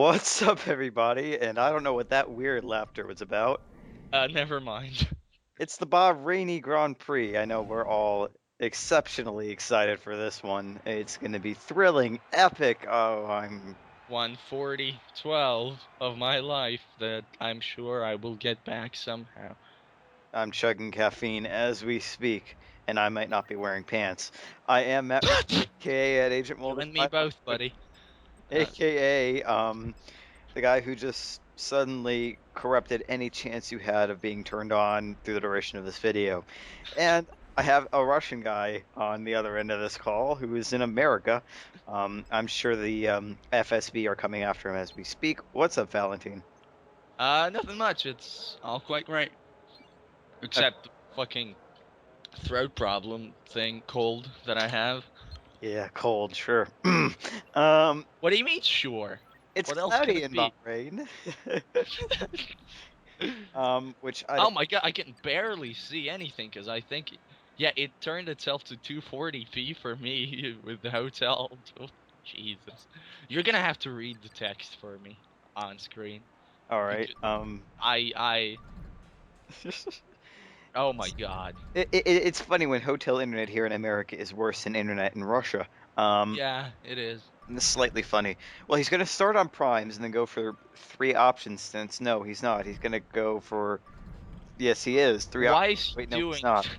What's up, everybody? And I don't know what that weird laughter was about. Never mind. It's the Bahraini Grand Prix. I know we're all exceptionally excited for this one. It's going to be thrilling, epic. Oh, 140/12 of my life that I'm sure I will get back somehow. I'm chugging caffeine as we speak, and I might not be wearing pants. I am Matt, aka at Agent You Mulder and me 5 on both, Twitter, buddy. Uh, aka the guy who just suddenly corrupted any chance you had of being turned on through the duration of this video. And I have a Russian guy on the other end of this call who is in America. I'm sure the FSB are coming after him as we speak. What's up, Valentin? Nothing much. It's all quite great. Uh, Except the fucking throat problem thing, cold, that I have. yeah, cold, sure. um, What do you mean, sure? it's What else could cloudy it in be? Bahrain, which I Oh don't. my god, I can barely see anything because I think, yeah, it turned itself to 240p for me with the hotel. Oh, Jesus. You're gonna have to read the text for me on screen. All right. Because I, oh my god. It's funny when hotel internet here in America is worse than internet in Russia. Yeah, it is. This is slightly funny. Well, he's going to start on primes and then go for three option stints. No, he's not. He's going to go for. Yes, he is. Three options. Why is he Wait, no, he's doing? not.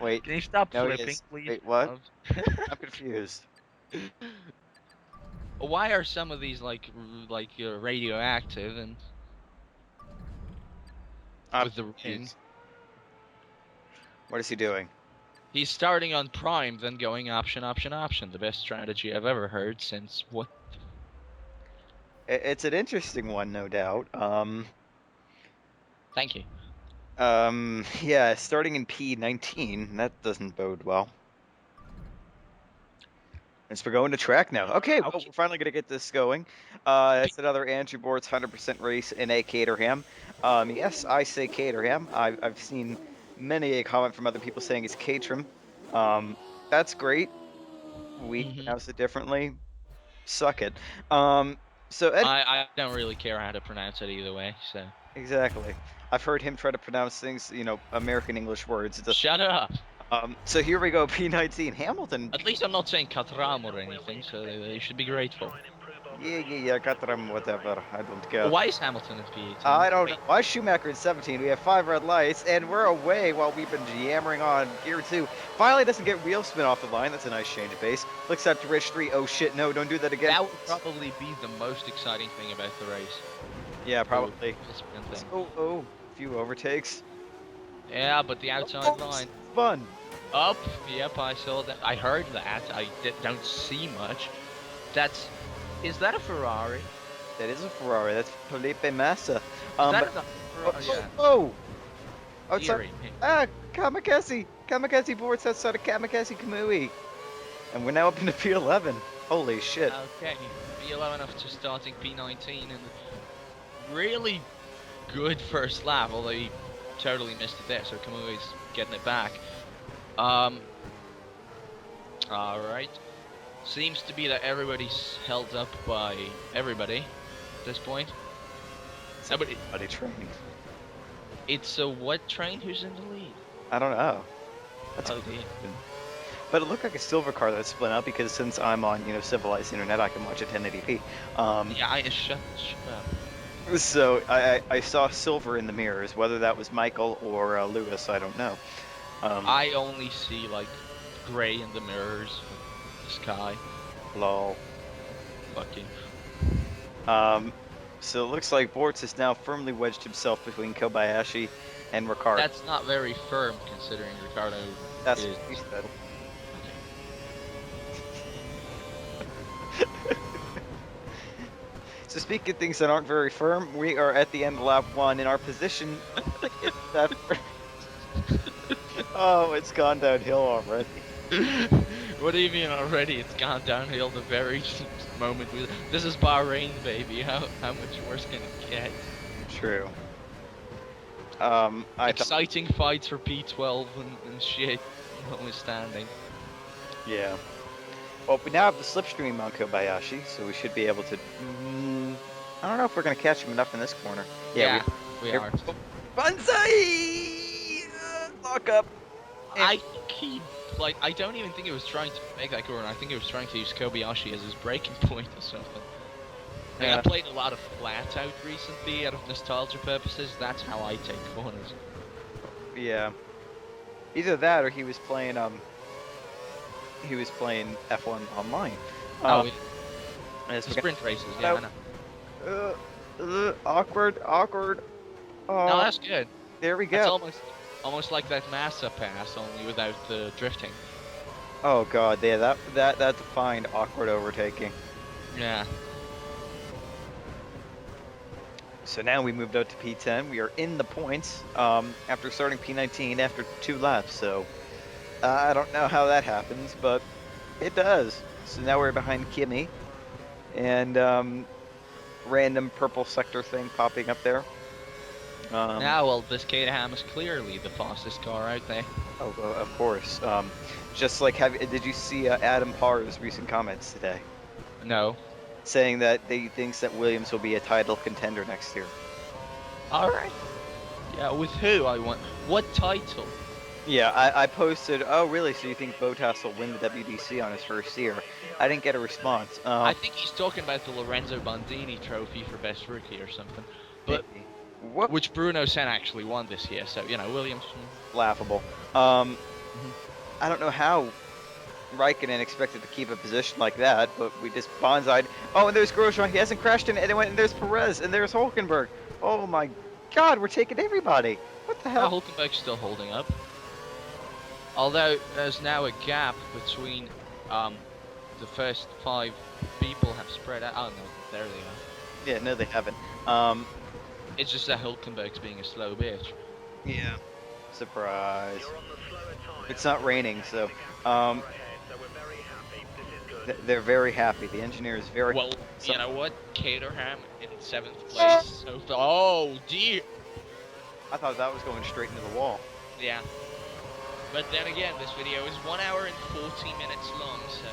Wait. Can you stop No, he flipping, is. please? Wait, what? I'm confused. Why are some of these like radioactive and I'm with the ring? confused. What is he doing? He's starting on prime, then going option, option, option. The best strategy I've ever heard since what? It's an interesting one, no doubt. Thank you. Yeah, starting in P19, that doesn't bode well. As we're going to track now. Okay, well, Okay. we're finally going to get this going. It's another Andrew Bortz 100% race in a Caterham. Yes, I say Caterham. I've seen many a comment from other people saying it's Caterham. That's great. We hmm pronounce it differently. Suck it. Um, so, I don't really care how to pronounce it either way. So exactly. I've heard him try to pronounce things, American English words. It doesn't. shut up. So here we go, P19. Hamilton. At least I'm not saying Caterham or anything, so they should be grateful. Yeah, Caterham, whatever. I don't care. Why is Hamilton in P18? I don't know. Wait, Why is Schumacher in 17? We have 5 red lights, and we're away while we've been yammering on gear 2. Finally doesn't get wheel spin off the line. That's a nice change of pace. Looks up to Rich 3. Oh shit, no, don't do that again. that would probably be the most exciting thing about the race. Yeah, The probably. wheel spin thing. Oh, few overtakes. Yeah, but the outside line. Fun. Up. Yep, I saw that. I heard that. Don't see much. Is that a Ferrari? That is a Ferrari. That's Felipe Massa. Is But that a oh, Ferrari? oh, Yeah. oh, oh, it's Eerie. Kamikaze boards outside of Kamikaze Kamui, and we're now up into P11. Holy shit. Okay. P11 after starting P19 and really good first lap, although he totally missed it there, so Kamui's getting it back. Alright. Seems to be that everybody's held up by everybody at this point. Nobody. Buddy training. It's a what train who's in the lead? I don't know. That's Oh dear. But it looked like a silver car that split out because since I'm on, civilized internet, I can watch it 1080p. Yeah, shut up. So I saw silver in the mirrors. Whether that was Michael or Lewis, I don't know. I only see like gray in the mirrors, the sky. Lol. Fuck you. So it looks like Bortz has now firmly wedged himself between Kobayashi and Ricardo. That's not very firm considering Ricardo That's is. what he said. So speaking of things that aren't very firm, we are at the end of lap 1 in our position. Oh, it's gone downhill already. What do you mean already? It's gone downhill the very moment this is Bahrain, baby. How much worse can it get? True. Exciting fights for P12 and shit, notwithstanding. Yeah. Well, we now have the slipstream on Kobayashi, so we should be able to I don't know if we're gonna catch him enough in this corner. Yeah, we here are. we go. Banzai! Lock up. And I think he, like, I don't even think he was trying to make that corner. I think he was trying to use Kobayashi as his breaking point or something. Like, I played a lot of flat out recently out of nostalgia purposes. That's how I take corners. yeah, either that or he was playing F1 online. The sprint races, yeah, I know. Awkward. Oh, No, that's good. there we go. That's almost like that Massa pass, only without the drifting. Oh god, yeah, that defined awkward overtaking. Yeah. So now we moved out to P10. We are in the points after starting P19 after 2 laps. So I don't know how that happens, but it does. So now we're behind Kimi, and random purple sector thing popping up there. Well, this Caterham is clearly the fastest car out there. Oh, of course. Just like, did you see Adam Parr's recent comments today? No. Saying that he thinks that Williams will be a title contender next year. All right. Yeah, with who? I want. What title? Yeah, I posted, oh really, so you think Bottas will win the WDC on his first year? I didn't get a response. I think he's talking about the Lorenzo Bandini trophy for best rookie or something. But what? Which Bruno Senna actually won this year, so, Williams. Laughable. I don't know how Raikkonen expected to keep a position like that, but we just bonsai'd. Oh, and there's Grosjean. He hasn't crashed in, and there's Perez, and there's Hulkenberg. Oh my god, we're taking everybody. What the hell? Hulkenberg's still holding up. Although there's now a gap between the first 5 people have spread out. Oh no, there they are. Yeah, no, they haven't. It's just that Hulkenberg's being a slow bitch. Yeah. Surprise. It's not raining, so they're very happy. The engineer is very. Well, you know what? Caterham in 7th place. So oh dear. I thought that was going straight into the wall. Yeah. But then again, this video is 1 hour and 40 minutes long, so.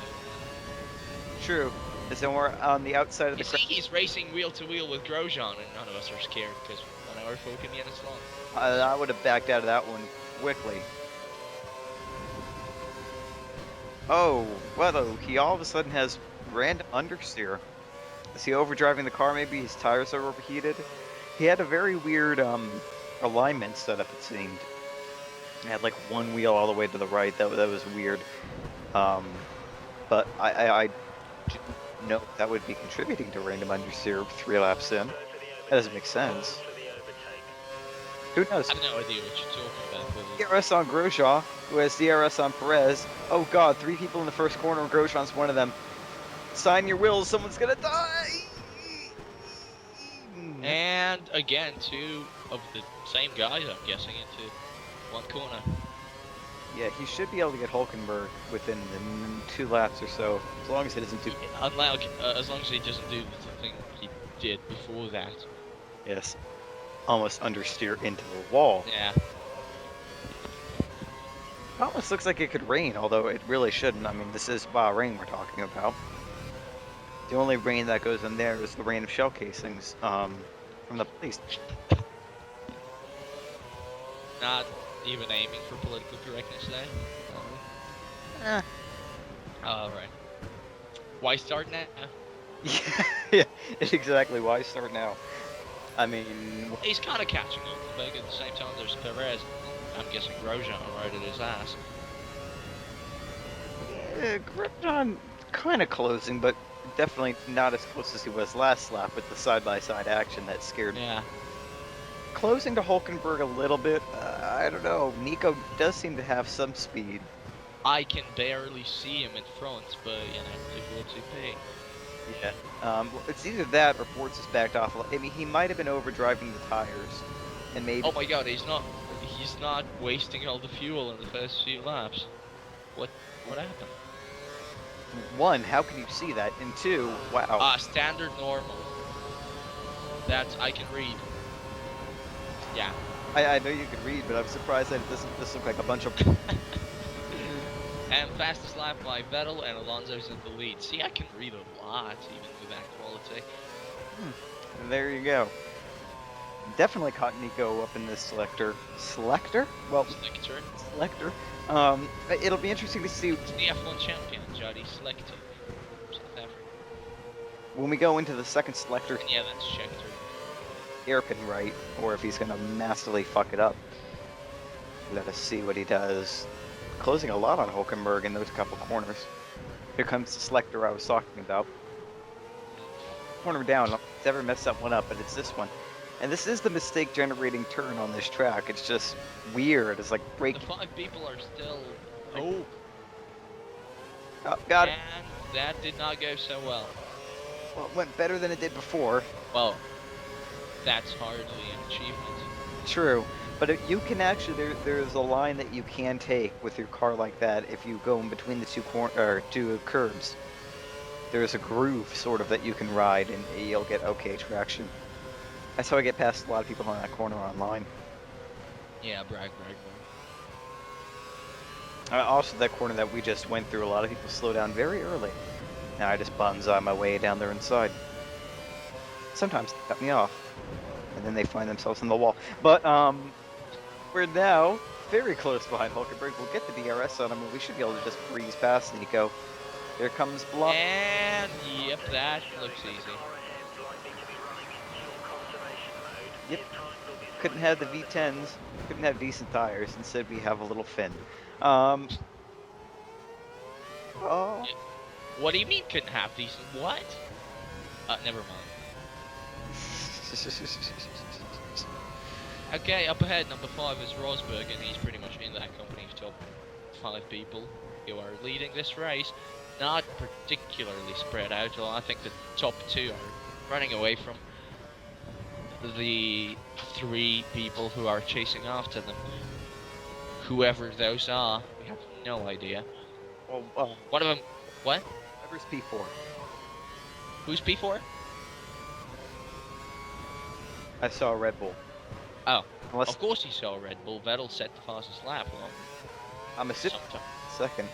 True. So we're on the outside of the. You see, he's racing wheel to wheel with Grosjean, and none of us are scared because 1 hour 40 minutes long. I would have backed out of that one quickly. Oh, well, he all of a sudden has random understeer. Is he overdriving the car? Maybe his tires are overheated. He had a very weird alignment setup, it seemed. He had like one wheel all the way to the right. That was weird. But I didn't know that would be contributing to random understeer 3 laps in. That doesn't make sense. Who knows? I have no idea what you're talking about. DRS on Grosjean, who has DRS on Perez. Oh god, 3 people in the first corner, and Grosjean's one of them. Sign your wills, someone's gonna die! And again, 2 of the same guys, I'm guessing, into 1 corner. Yeah, he should be able to get Hulkenberg within the 2 laps or so, as long as he doesn't do. As long as he doesn't do the thing he did before that. Yes. Almost understeer into the wall. Yeah. It almost looks like it could rain, although it really shouldn't. I mean, this is Bahrain we're talking about. The only rain that goes in there is the rain of shell casings from the police. Not even aiming for political correctness there. Alright. Why start now? Yeah, exactly. Why start now? I mean, he's kind of catching Hulkenberg at the same time. There's Perez. I'm guessing Grosjean right at his ass. Yeah, Grosjean kind of closing, but definitely not as close as he was last lap with the side-by-side action that scared me. Yeah. Closing to Hulkenberg a little bit. I don't know. Nico does seem to have some speed. I can barely see him in front, but difficult to pay. Yeah. It's either that or Bortz is backed off. I mean, he might have been overdriving the tires, and maybe. Oh my God, he's not wasting all the fuel in the first few laps. What happened? 1, how can you see that? And 2, wow. Standard normal. That's I can read. Yeah. I know you can read, but I'm surprised that it doesn't just look like a bunch of. And fastest lap by Vettel, and Alonso's in the lead. See, I can read a lot, even with that quality. There you go. Definitely caught Nico up in this selector. Selector? Well, Selector. selector. It'll be interesting to see It's the F1 champion, Jody Selector. South Africa. when we go into the second selector And yeah, that's Schechter. hairpin right, or if he's gonna massively fuck it up. Let us see what he does. Closing a lot on Hulkenberg in those couple corners. Here comes the selector I was talking about. Corner down. It's ever messed that one up, but it's this one. And this is the mistake generating turn on this track. It's just weird. It's like break. The 5 people are still. Oh, Oh, got it. and that did not go so well. Well, it went better than it did before. Well, that's hardly an achievement. True. But you can actually, there's a line that you can take with your car like that if you go in between the two curbs. There's a groove sort of that you can ride and you'll get okay traction. That's how I get past a lot of people on that corner online. Yeah, brag. Also, that corner that we just went through, a lot of people slow down very early. Now I just bonsai my way down there inside. Sometimes they cut me off, and then they find themselves in the wall. But we're now very close behind Hulkenberg. We'll get the DRS on him, and we should be able to just breeze past Nico. Here comes Blunt. And yep, that looks easy. Yep. Couldn't have the V10s. Couldn't have decent tires. Instead, we have a little fin. Oh. What do you mean couldn't have these? What? Never mind. Okay, up ahead, number 5 is Rosberg, and he's pretty much in that company's top 5 people who are leading this race. Not particularly spread out, although I think the top 2 are running away from the 3 people who are chasing after them. Whoever those are, we have no idea. Well, One of them, what? whoever's P4. Who's P4? I saw a Red Bull. Oh, Unless of course he saw a Red Bull. Vettel set the fastest lap on I'm assuming sometime. second.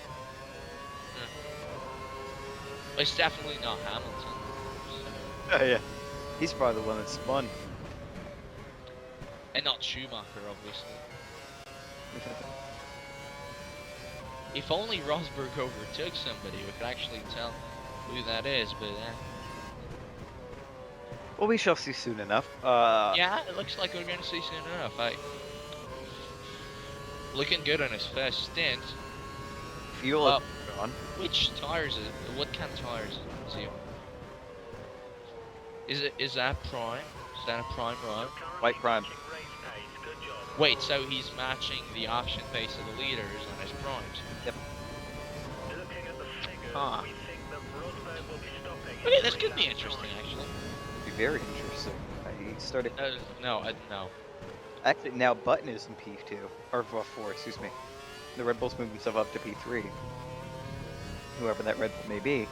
It's definitely not Hamilton. So. Oh, yeah. He's probably the one that spun. And not Schumacher, obviously. If only Rosberg overtook somebody, we could actually tell who that is, but Well, we shall see soon enough. yeah, it looks like we're going to see soon enough. Looking good on his first stint. Fuel Well, up on. which tires is it? What kind of tires is he on? Is that prime? Is that a prime run? White prime. Wait, so he's matching the option pace of the leaders on his primes? Yep. Huh. Okay, this could be interesting, actually. Be very interesting. He started. No, I don't know. Actually, now Button is in P2 or 4. Excuse me. The Red Bull's moved himself up to P3. Whoever that Red Bull may be.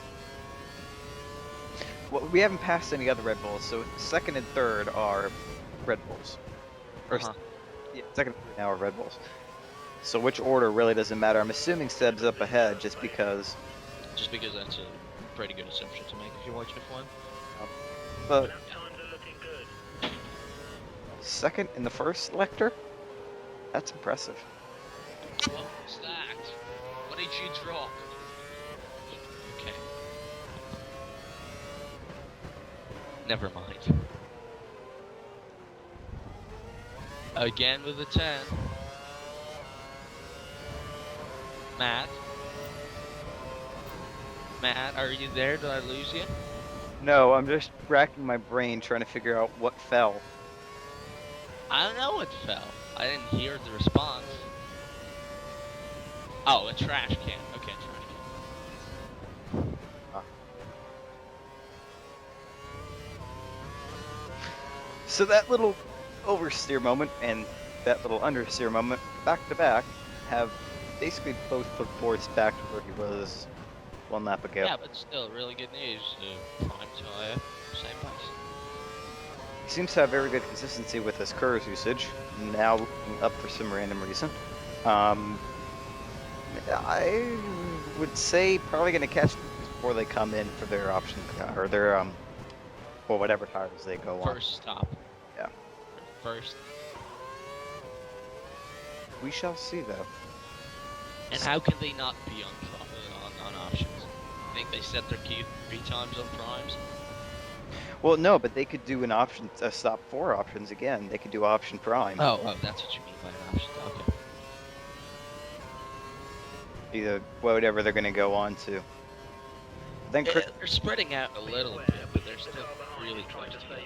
Well, we haven't passed any other Red Bulls, so second and third are Red Bulls. Or yeah, second and third now are Red Bulls. So which order really doesn't matter. I'm assuming Seb's up ahead just because. Just because that's a pretty good assumption to make if you watch F1. But second in the first selector? That's impressive. What was that? What did you drop? Okay. Never mind. Again with a 10. Matt? Matt, are you there? Did I lose you? No, I'm just racking my brain trying to figure out what fell. I don't know what fell. I didn't hear the response. Oh, a trash can. Okay, trash can. So that little oversteer moment and that little understeer moment, back to back, have basically both put Bortz back to where he was one lap ago. Yeah, but still, really good news. Prime tire, same place. He seems to have very good consistency with his curves usage, now looking up for some random reason. I would say probably going to catch them before they come in for their option car, or their or whatever tires they go on. First stop. Yeah. First. We shall see, though. And how can they not be on options? I think they set their key times on primes. Well, no, but they could do an option, a stop 4 options again. They could do option prime. Oh, that's what you mean by an option. Okay. Either whatever they're going to go on to. Then They're spreading out a little bit, but they're still really close together.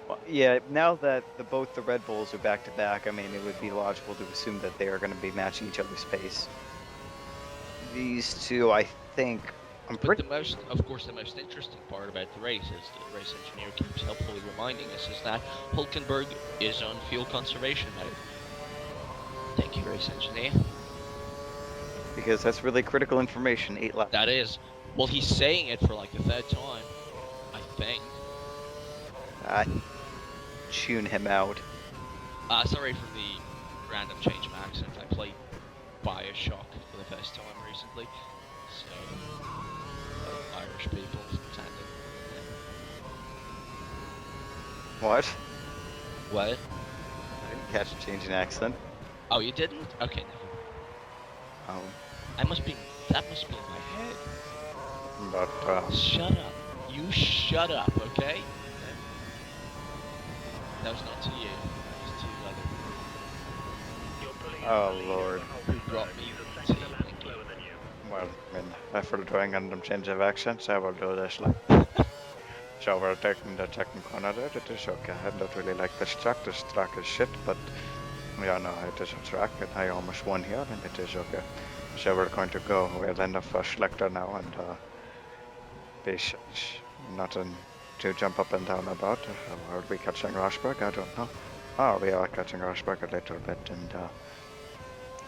Well, yeah, now that both the Red Bulls are back to back, I mean, it would be logical to assume that they are going to be matching each other's pace. These two, I think, But the most interesting part about the race, as the race engineer keeps helpfully reminding us, is that Hulkenberg is on fuel conservation mode. Thank you, race engineer. Because that's really critical information. 8 laps. That is. Well, he's saying it for like the third time, I think. Tune him out. Sorry for the random change of accent. I played Bioshock for the first time recently, so Irish people tending. What? What? I didn't catch a change in accent. Oh, you didn't? Okay, never. That must be in my head. But, Shut up. You shut up, okay? That was not to you. That was to other. oh lord. Who brought me to you, thank you. Well, I mean, after doing random change of accents, I will do this like. So we're taking the second corner there, it is okay. I don't really like this track is shit, but yeah, no, it is a track, and I almost won here, and it is okay. So we're going to go, we'll end the first selector now, and be nothing to jump up and down about. Are we catching Rosberg? I don't know. Oh, we are catching Rosberg a little bit, and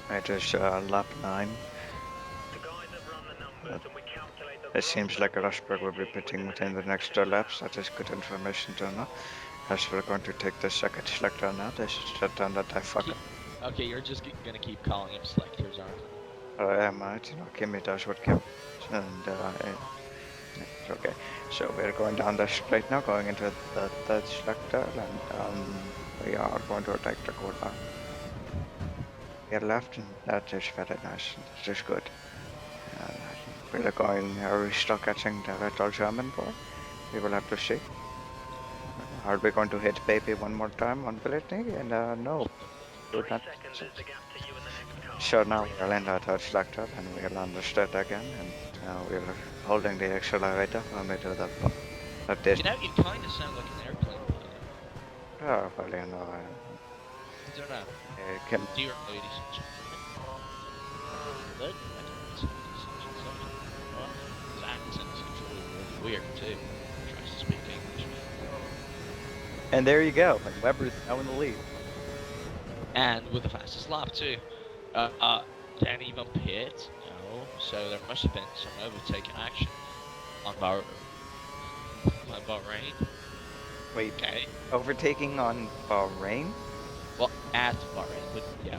it is lap 9. It seems like Rosberg will be pitting within the next 2 laps. That is good information to know. As we're going to take the second selector now, this is the turn that I fuck up. Okay, you're just gonna keep calling him selectors, aren't you? I might, you know, Kimmy does what Kim does, and it's okay. So we're going down the straight now, going into the third selector, and we are going to take the corner. We are left, and that is very nice. That is good. And we're going, are we still catching the little German boy? We will have to see. Are we going to hit baby one more time on Brittany? And no. Do not. So now we're in the third selector, and we're on the straight again, and we're holding the accelerator when we do that. You know, you kind of sound like an airplane pilot. Oh, well, you know, I don't know. Kim. Dear ladies and gentlemen. Good. His accent is really weird too. He tries to speak English. And there you go. And Webber's now in the lead. And with the fastest lap too. Didn't even pit. No. So there must have been some overtaking action on Bahrain. Wait, Okay. overtaking on Bahrain? Well, at Bahrain, but yeah.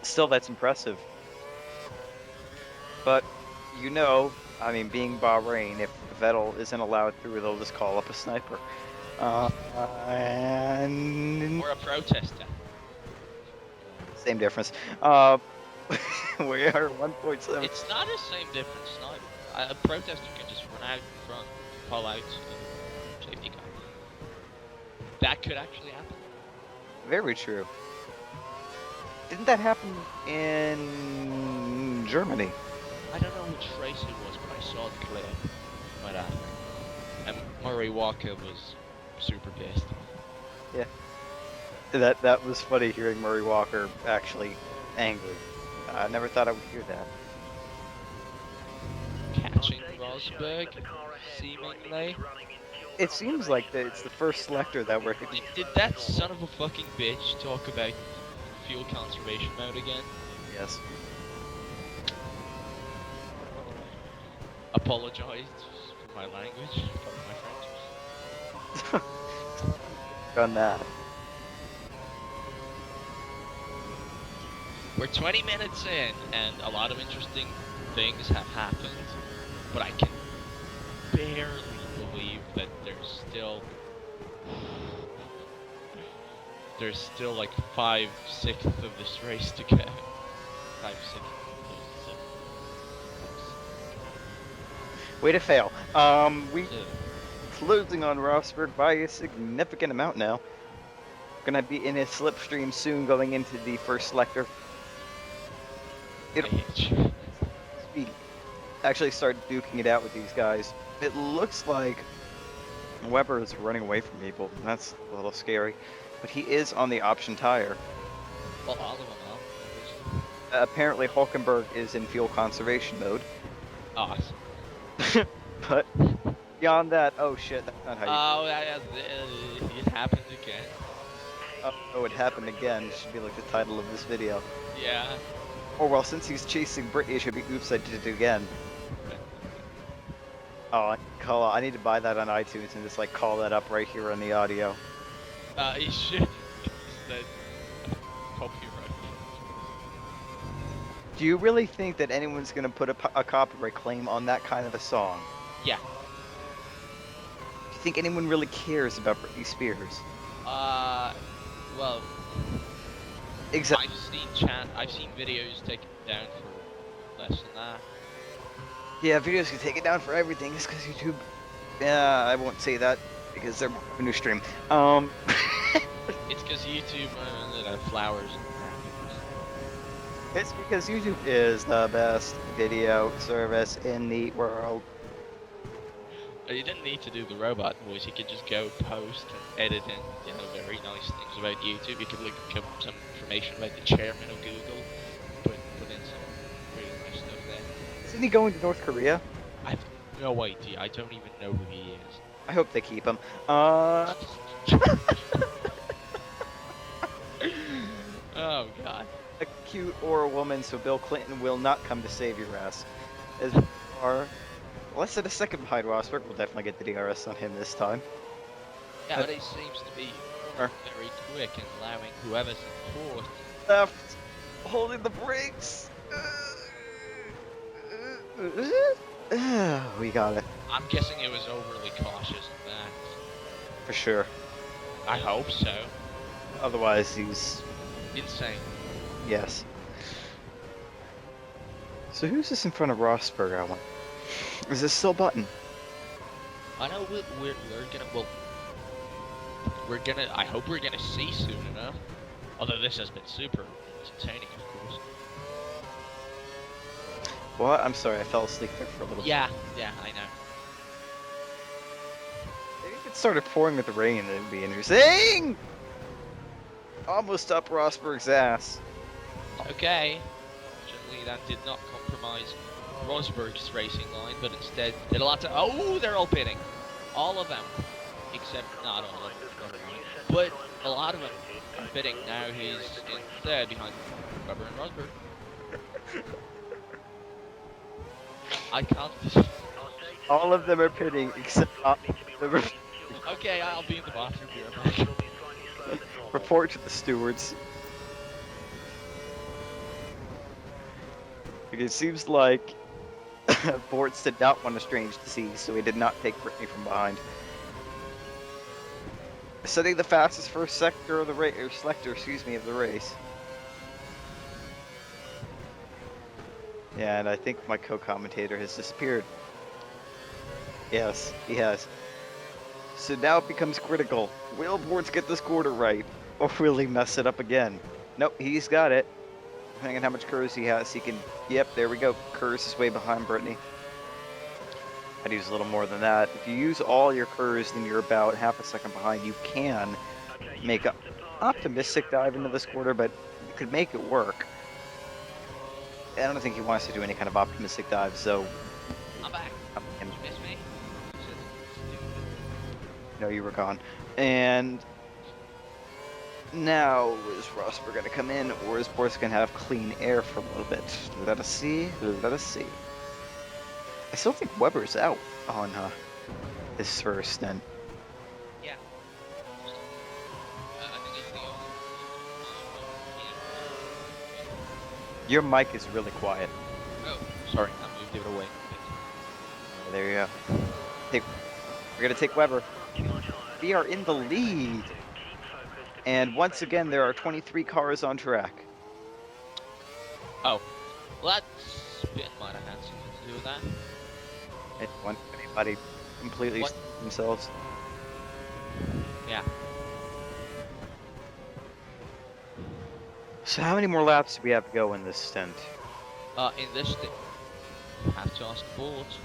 Still, that's impressive. But, you know, I mean, being Bahrain, if Vettel isn't allowed through, they'll just call up a sniper. And... Or a protester. Same difference. We are 1.7. It's not the same difference. Not a protester can just run out in front, pull out safety car. That could actually happen. Very true. Didn't that happen in Germany? I don't know which race it was, but I saw the clip right after. And Murray Walker was super pissed. Yeah. That was funny hearing Murray Walker actually angry. I never thought I would hear that. Catching Rosberg, seemingly. It seems like it's the first selector that we're hitting. Did that son of a fucking bitch talk about fuel conservation mode again? Yes. Apologized for my language, for my French. Done that. We're 20 minutes in, and a lot of interesting things have happened, but I can barely believe that there's still like 5/6 of this race to go. 5/6. Way to fail. We losing on Rosberg by a significant amount now. Gonna be in a slipstream soon going into the first selector. We actually start duking it out with these guys. It looks like Weber is running away from people. That's a little scary. But he is on the option tire. Well, all of them are. Apparently Hulkenberg is in fuel conservation mode. Awesome. But beyond that, oh shit, that's not how you It happened again. Oh, it happened again. Should be like the title of this video. Yeah. Oh well, since he's chasing Brittany, it should be oops, I did it again. Oh, I need to buy that on iTunes and just like call that up right here on the audio. You should. That copyright. Do you really think that anyone's gonna put a copyright claim on that kind of a song? Yeah. Do you think anyone really cares about Britney Spears? Well, Exactly. I've seen videos taken down for less than that. Yeah, videos can take it down for everything. It's because YouTube. Yeah, I won't say that because they're a new stream. It's because YouTube flowers. It's because YouTube is the best video service in the world. You didn't need to do the robot voice. You could just go post and edit in, very nice things about YouTube. You could look up some information about the chairman of Google, put in some really nice stuff there. Isn't he going to North Korea? I've no idea. I don't even know who he is. I hope they keep him. Oh God. A cute or a woman, so Bill Clinton will not come to save your ass. As far less than a second behind Rosberg, we'll definitely get the DRS on him this time. Yeah, but he seems to be very quick and allowing whoever's in fourth. Left, holding the brakes. We got it. I'm guessing it was overly cautious in that. For sure. I hope so. Otherwise, he's Insane. yes. So who's this in front of Rosberg? I want. Is this still Button? I know we're gonna. I hope we're gonna see soon enough. Although this has been super entertaining, of course. What? I'm sorry, I fell asleep there for a little. Yeah, I know. Maybe if it started pouring with the rain, it'd be interesting. Almost up Rosberg's ass. Okay. Fortunately, that did not compromise Rosberg's racing line, but instead did a lot to. Oh, they're all pitting. All of them, except not all of them. But a lot of them are pitting. Now he's in third behind Weber and Rosberg. I can't. All of them are pitting except Okay, I'll be in the bathroom here. Report to the stewards. It seems like Bortz did not want a strange disease, so he did not take Brittany from behind. Setting the fastest first sector of the race, or selector, excuse me, of the race. Yeah, and I think my co-commentator has disappeared. Yes, he has. So now it becomes critical. Will Bortz get this quarter right, or will he mess it up again? Nope, he's got it. Depending on how much curves he has, he can... Yep, there we go. Curves is way behind Brittany. I'd use a little more than that. If you use all your curves, then you're about half a second behind. You can make an optimistic dive into this quarter, but you could make it work. I don't think he wants to do any kind of optimistic dive, so... I'm back. You missed me? No, you were gone. And... now, is Rosberg going to come in, or is Bortz going to have clean air for a little bit? Let us see. Let us see. I still think Weber's out on his first stint. Yeah. I think it's the only. Your mic is really quiet. Oh, sorry. I moved it away. There you go. We're gonna take Weber. We are in the lead. And once again, there are 23 cars on track. Oh, well, that spin might have had something to do with that. And when anybody completely What? themselves. Yeah. So how many more laps do we have to go in this stint? In this thing, you have to ask Bortz.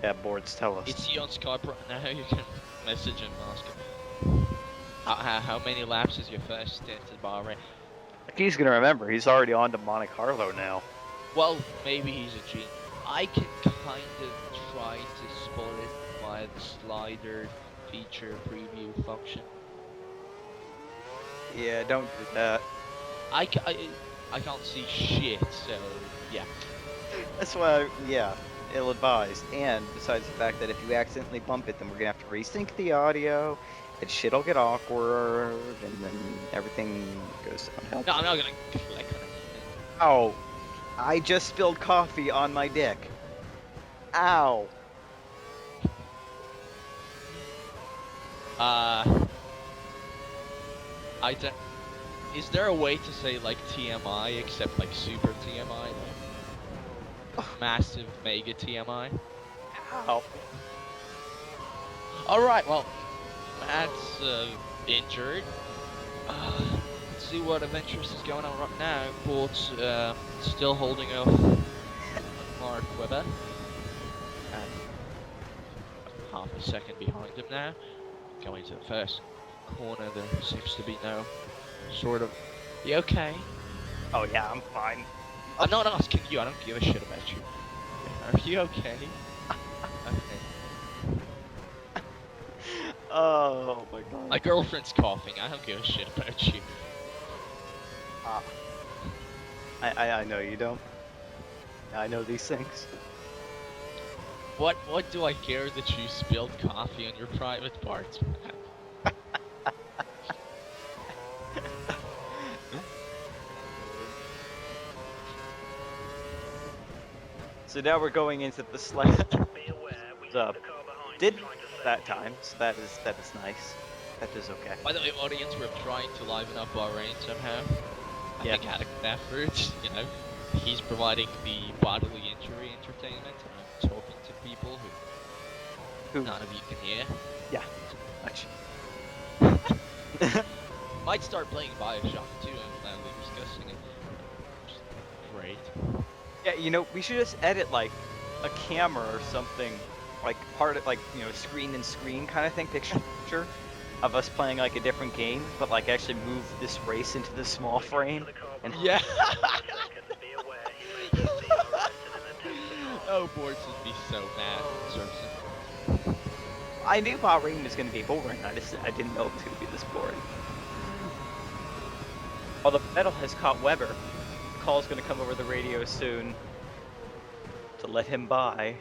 Yeah, boards tell us. Is he on Skype right now? You can message him and ask him. How many laps is your first stint at Bahrain? He's gonna remember. He's already on to Monte Carlo now. Well, maybe he's a genius. I can kind of try to spot it via the slider feature preview function. Yeah, don't do that. I can't see shit, so yeah. That's why, yeah, ill-advised. And besides the fact that if you accidentally bump it, then we're gonna have to resync the audio, and shit'll get awkward, and then everything goes downhill. No, I'm not gonna click on anything. Ow! I just spilled coffee on my dick. Ow! I don't. Is there a way to say like TMI except like super TMI? Massive mega TMI. Ow! All right, well, Matt's injured. Let's see what adventures is going on right now. Bortz still holding off Mark Webber. Half a second behind him now. Going to the first corner, there seems to be no sort of. You okay? Oh yeah, I'm fine. I'm not asking you. I don't give a shit about you. Are you okay? Okay. Oh my god. My girlfriend's coughing. I don't give a shit about you. I know you don't. I know these things. What do I care that you spilled coffee on your private parts, man? So now we're going into the sled. Did that time, so that is nice. That is okay. By the way, audience, we're trying to liven up Bahrain somehow. I think had a good effort, you know. He's providing the bodily injury entertainment, and I'm talking to people who none of you can hear. Yeah, much. Might start playing Bioshock too, and loudly discussing it. Just great. Yeah, you know, we should just edit like a camera or something, like part of like, you know, screen and screen kind of thing, picture of us playing like a different game, but like actually move this race into the small frame. And yeah. Oh, Bortz would be so mad. I knew Bahrain was going to be boring. I didn't know it was going to be this boring. Although Vettel has caught Weber. The call's going to come over the radio soon to let him by.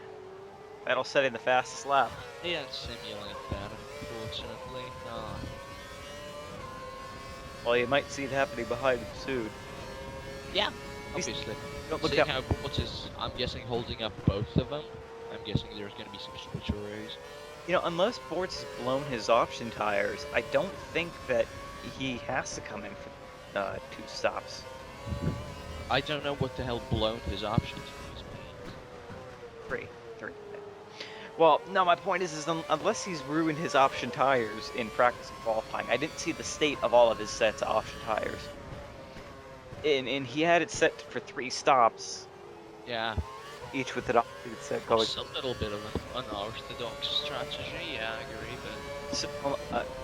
Vettel setting the fastest lap. They don't simulate that, unfortunately. Nah. Well, you might see it happening behind him soon. Yeah, obviously. Don't look Seeing up. how Bortz is, I'm guessing, holding up both of them, I'm guessing there's going to be some switcheroos. You know, unless Bortz has blown his option tires, I don't think that he has to come in for 2 stops. I don't know what the hell blown his options means. 3. Well, no, my point is unless he's ruined his option tires in practice and qualifying, I didn't see the state of all of his sets of option tires. And he had it set for 3 stops. Yeah. Each with an opposite set going. It's a little bit of an unorthodox strategy, yeah, I agree, but... So,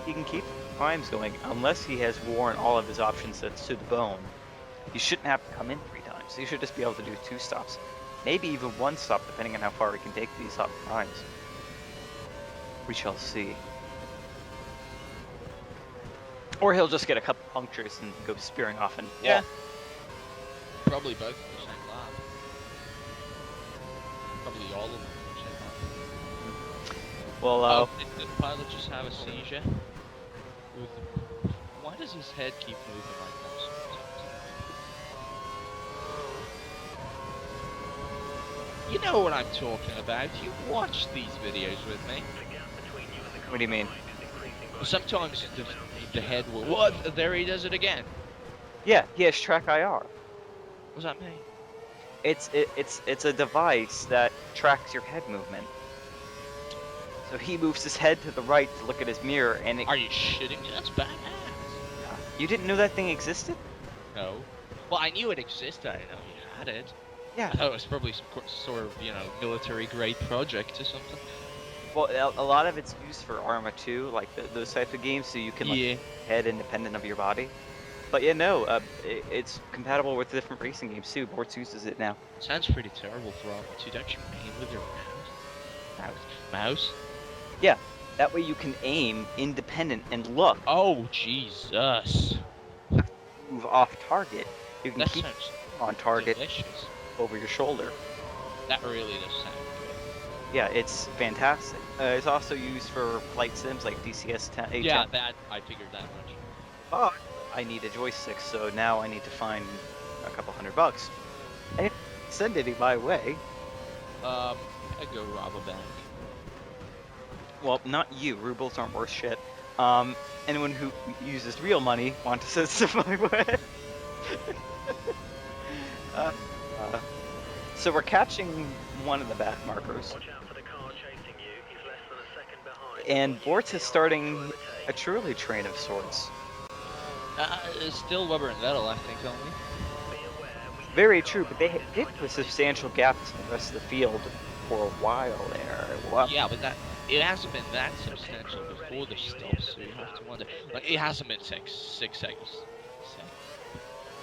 he can keep times going unless he has worn all of his option sets to the bone. He shouldn't have to come in 3 times. He should just be able to do 2 stops. Maybe even 1 stop, depending on how far he can take these up times. We shall see. Or he'll just get a couple punctures and go spearing off and yeah. Probably both in the same lap. Probably all of them in the same lap. Well, did the pilot just have a seizure? Why does his head keep moving like that? You know what I'm talking about. You watch these videos with me. What do you mean? Sometimes the head will. What? There he does it again. Yeah, he has track IR. What does that mean? It's a device that tracks your head movement. So he moves his head to the right to look at his mirror, and Are you shitting me? That's badass. you didn't know that thing existed? No. Well, I knew it existed. I didn't know you had it. Yeah. I thought it was probably some sort of, military-grade project or something. Well, a lot of it's used for Arma 2, like those types of games, so you can like head independent of your body. But yeah, no, it's compatible with different racing games too. Bortz uses it now. Sounds pretty terrible for Arma 2. Don't you aim with your mouse? Yeah, that way you can aim independent and look. Oh, Jesus. Move off target. You can That keep sounds on target delicious. over your shoulder. That really does sound good. Yeah, it's fantastic. It's also used for flight sims like DCS 10. Yeah, that I figured that much. But I need a joystick, so now I need to find a couple $100. And send it my way. I go rob a bank. Well, not you. Rubles aren't worth shit. Anyone who uses real money wants to send it my way. So we're catching one of the backmarkers. And Bortz is starting a truly train of sorts. Still Weber and Vettel, I think, only. Very true, but they did put substantial gaps in the rest of the field for a while there. Wow. Yeah, but it hasn't been that substantial before the stop, so you have to wonder. Like, it hasn't been 6 seconds.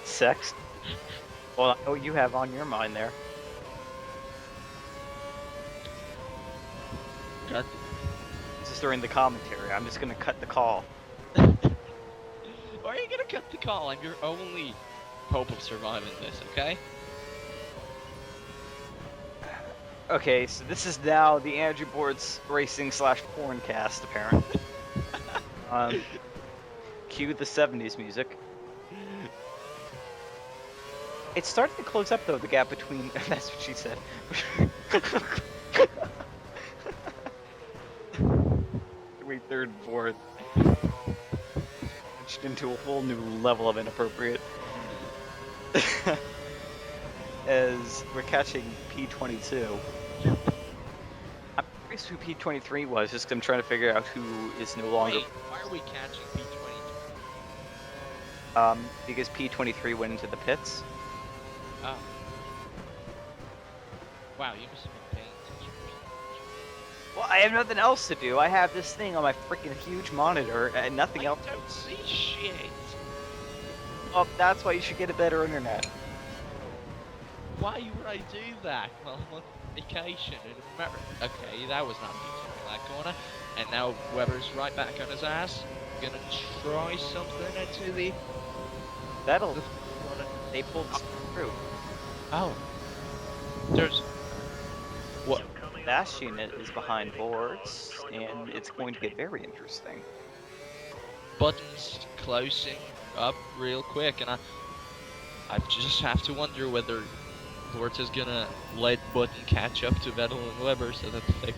Sex? Well, I know what you have on your mind there. God. This is during the commentary. I'm just gonna cut the call. Why are you gonna cut the call? I'm your only hope of surviving this, okay? Okay, so this is now the Andrew Bortz racing / porncast, apparently. Cue the 70s music. It's starting to close up, though, the gap between... That's what she said. We third and fourth. Launched into a whole new level of inappropriate. As we're catching P22. I'm curious who P23 was, just 'cause I'm trying to figure out who is no longer... Wait, why are we catching P22? Because P23 went into the pits. Oh. Wow, you must have been paying attention. Well, I have nothing else to do. I have this thing on my freaking huge monitor and nothing else. I don't see shit. Oh, that's why you should get a better internet. Why would I do that? Well, I'm on vacation in America. Okay, that was not me turning that corner. And now Weber's right back on his ass. Gonna try something into the... That'll... They pulled through. Oh. There's... What? Dash unit is behind boards, and it's going to get very interesting. Buttons closing up real quick, and I just have to wonder whether Bortz is gonna let Button catch up to Vettel and Weber so that they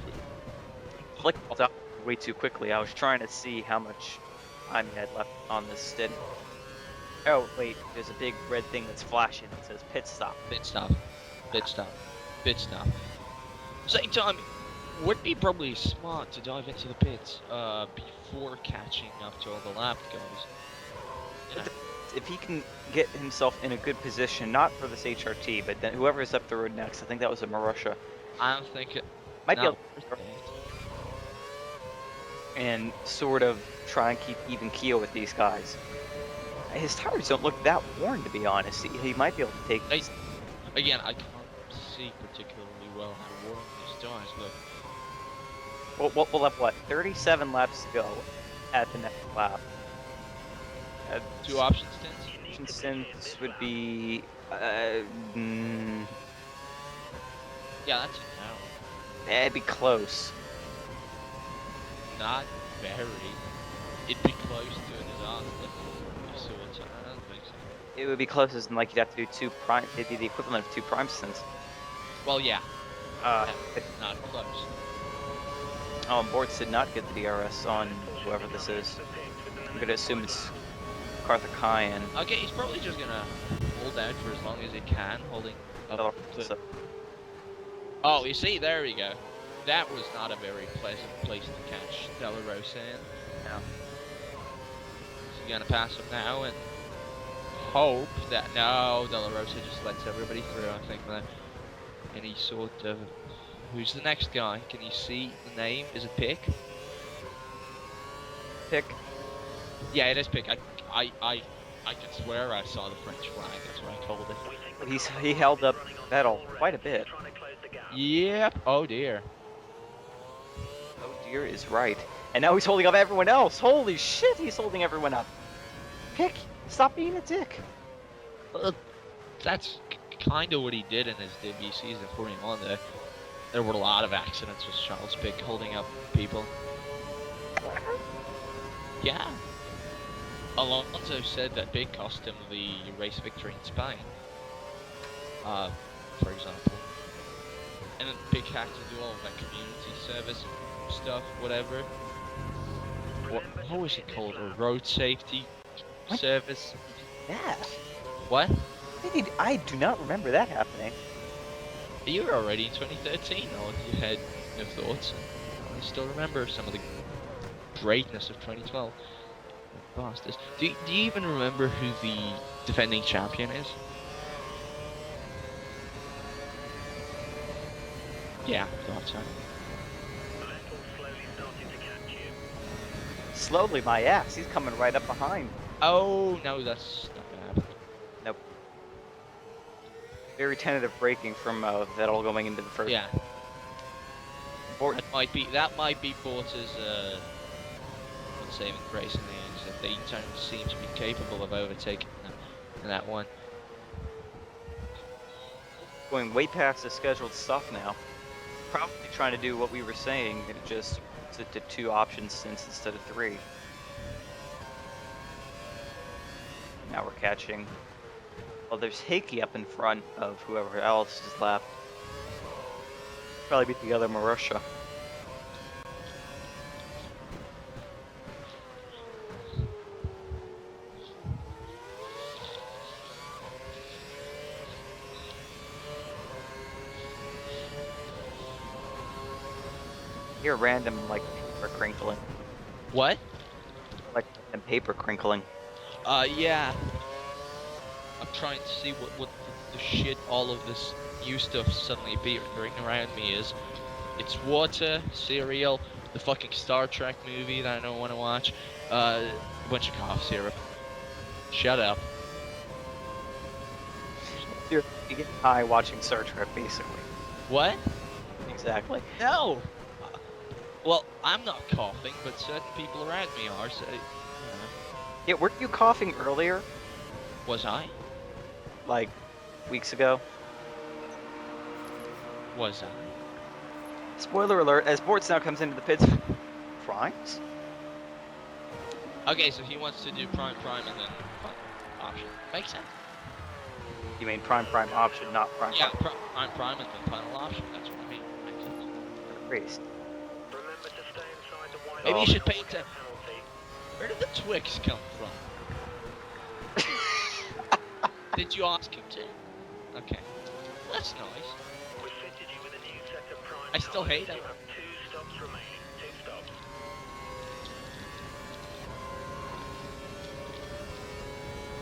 Flicked up way too quickly. I was trying to see how much time he had left on this stint. Oh, wait, there's a big red thing that's flashing. It says pit stop. Pit stop. Pit stop. Pit stop. Same time, would be probably smart to dive into the pits before catching up to all the lap guys. You know? If he can get himself in a good position, not for this HRT, but then whoever is up the road next, I think that was a Marussia. I don't think it Might be no, able to and sort of try and keep even keel with these guys. His tires don't look that worn, to be honest. He might be able to take... Again, I can't see particularly well how worn these tires look. We'll have, what, 37 laps to go at the next lap. 2 option stints? Option stints would be... Yeah, that's it now. It'd be close. Not very. It'd be close to a disaster. So I don't think so. It would be close as in, like, you'd have to do 2 prime... It'd be the equivalent of 2 prime stints. Well, yeah. Uh, Not close. Bortz did not get the DRS on whoever this is. I'm gonna assume it's Karthikeyan. Okay, he's probably just gonna hold out for as long as he can, holding up the... So, Oh, you see, there we go. That was not a very pleasant place to catch Della Rosa in. yeah. So you're gonna pass him now and hope that... No, Della Rosa just lets everybody through, I think, man. Any sort of... Who's the next guy? Can you see the name? Is it Pick? Pick. Yeah, it is Pick. I can swear I saw the French flag. That's what I called it. He held up Vettel quite a bit. Yep. Oh dear. Oh dear is right. And now he's holding up everyone else. Holy shit, he's holding everyone up. Pick, stop being a dick. That's kind of what he did in his debut season for him on there. There were a lot of accidents with Charles Pick holding up people. Yeah. Alonso said that Pick cost him the race victory in Spain. For example. And then Pick had to do all of that community service stuff, whatever. What was it called? A road safety service? Yeah. What? I do not remember that happening. You were already in 2013, or you had no thoughts? I still remember some of the greatness of 2012. Bastards. Do you even remember who the defending champion is? Yeah, thought so. Slowly, my ass. He's coming right up behind. Oh, no, that's not gonna happen. Nope. Very tentative braking from Vettel going into the first. Yeah. Bort That might be Bortz's saving grace in the end, that they don't seem to be capable of overtaking them in that one. going way past the scheduled stuff now. Probably trying to do what we were saying, and just to 2 option stints instead of 3. Now we're catching. Well, there's Heikki up in front of whoever else is left. Probably beat the other Marussia. Hear random like paper crinkling. What? Like paper crinkling. Yeah. I'm trying to see what the shit all of this new stuff suddenly appearing around me is. It's water, cereal, the fucking Star Trek movie that I don't want to watch, a bunch of cough syrup. Shut up. You're getting high watching Star Trek, basically. What? Exactly. No! Well, I'm not coughing, but certain people around me are, so... Yeah, weren't you coughing earlier? Was I? Like, weeks ago? Was I? Spoiler alert, as Bortz now comes into the pits... Crimes? Okay, so he wants to do prime and then option. Makes sense. You mean prime option, not prime Yeah, prime and then final option, that's what I mean. Makes sense. Priest. Maybe you should pay attention. Where did the Twix come from? Did you ask him to? Okay. That's nice. I still hate him.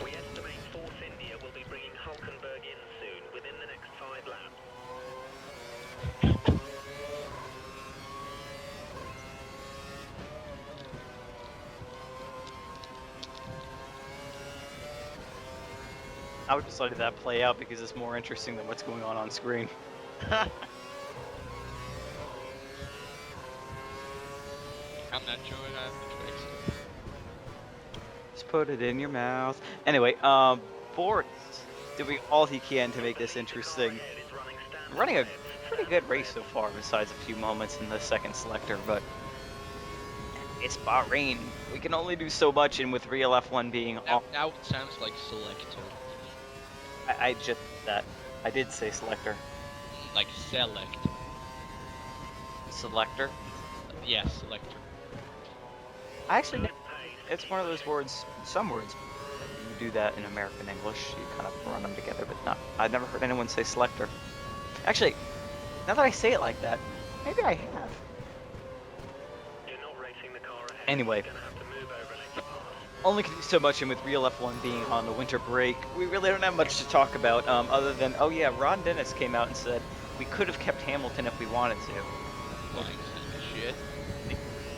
We estimate Force India will be bringing Hulkenberg in soon, within the next 5 laps. I would just let that play out because it's more interesting than what's going on screen. I'm not sure I have the Twix. Just put it in your mouth. Anyway, Bortz doing all he can to make this interesting. Running a pretty good race so far, besides a few moments in the second selector, but it's Bahrain. We can only do so much, and with real F1 being off. Now it sounds like selector. I just that. I did say selector. Like select. Selector. Yes, Selector. I actually, it's one of those words. Some words you do that in American English. You kind of run them together, but not. I've never heard anyone say selector. Actually, now that I say it like that, maybe I have. You're not racing the car ahead. Anyway. You're gonna have to move over and let you pass. Only can do so much, and with real F1 being on the winter break, we really don't have much to talk about, other than, oh yeah, Ron Dennis came out and said we could have kept Hamilton if we wanted to. Like, shit.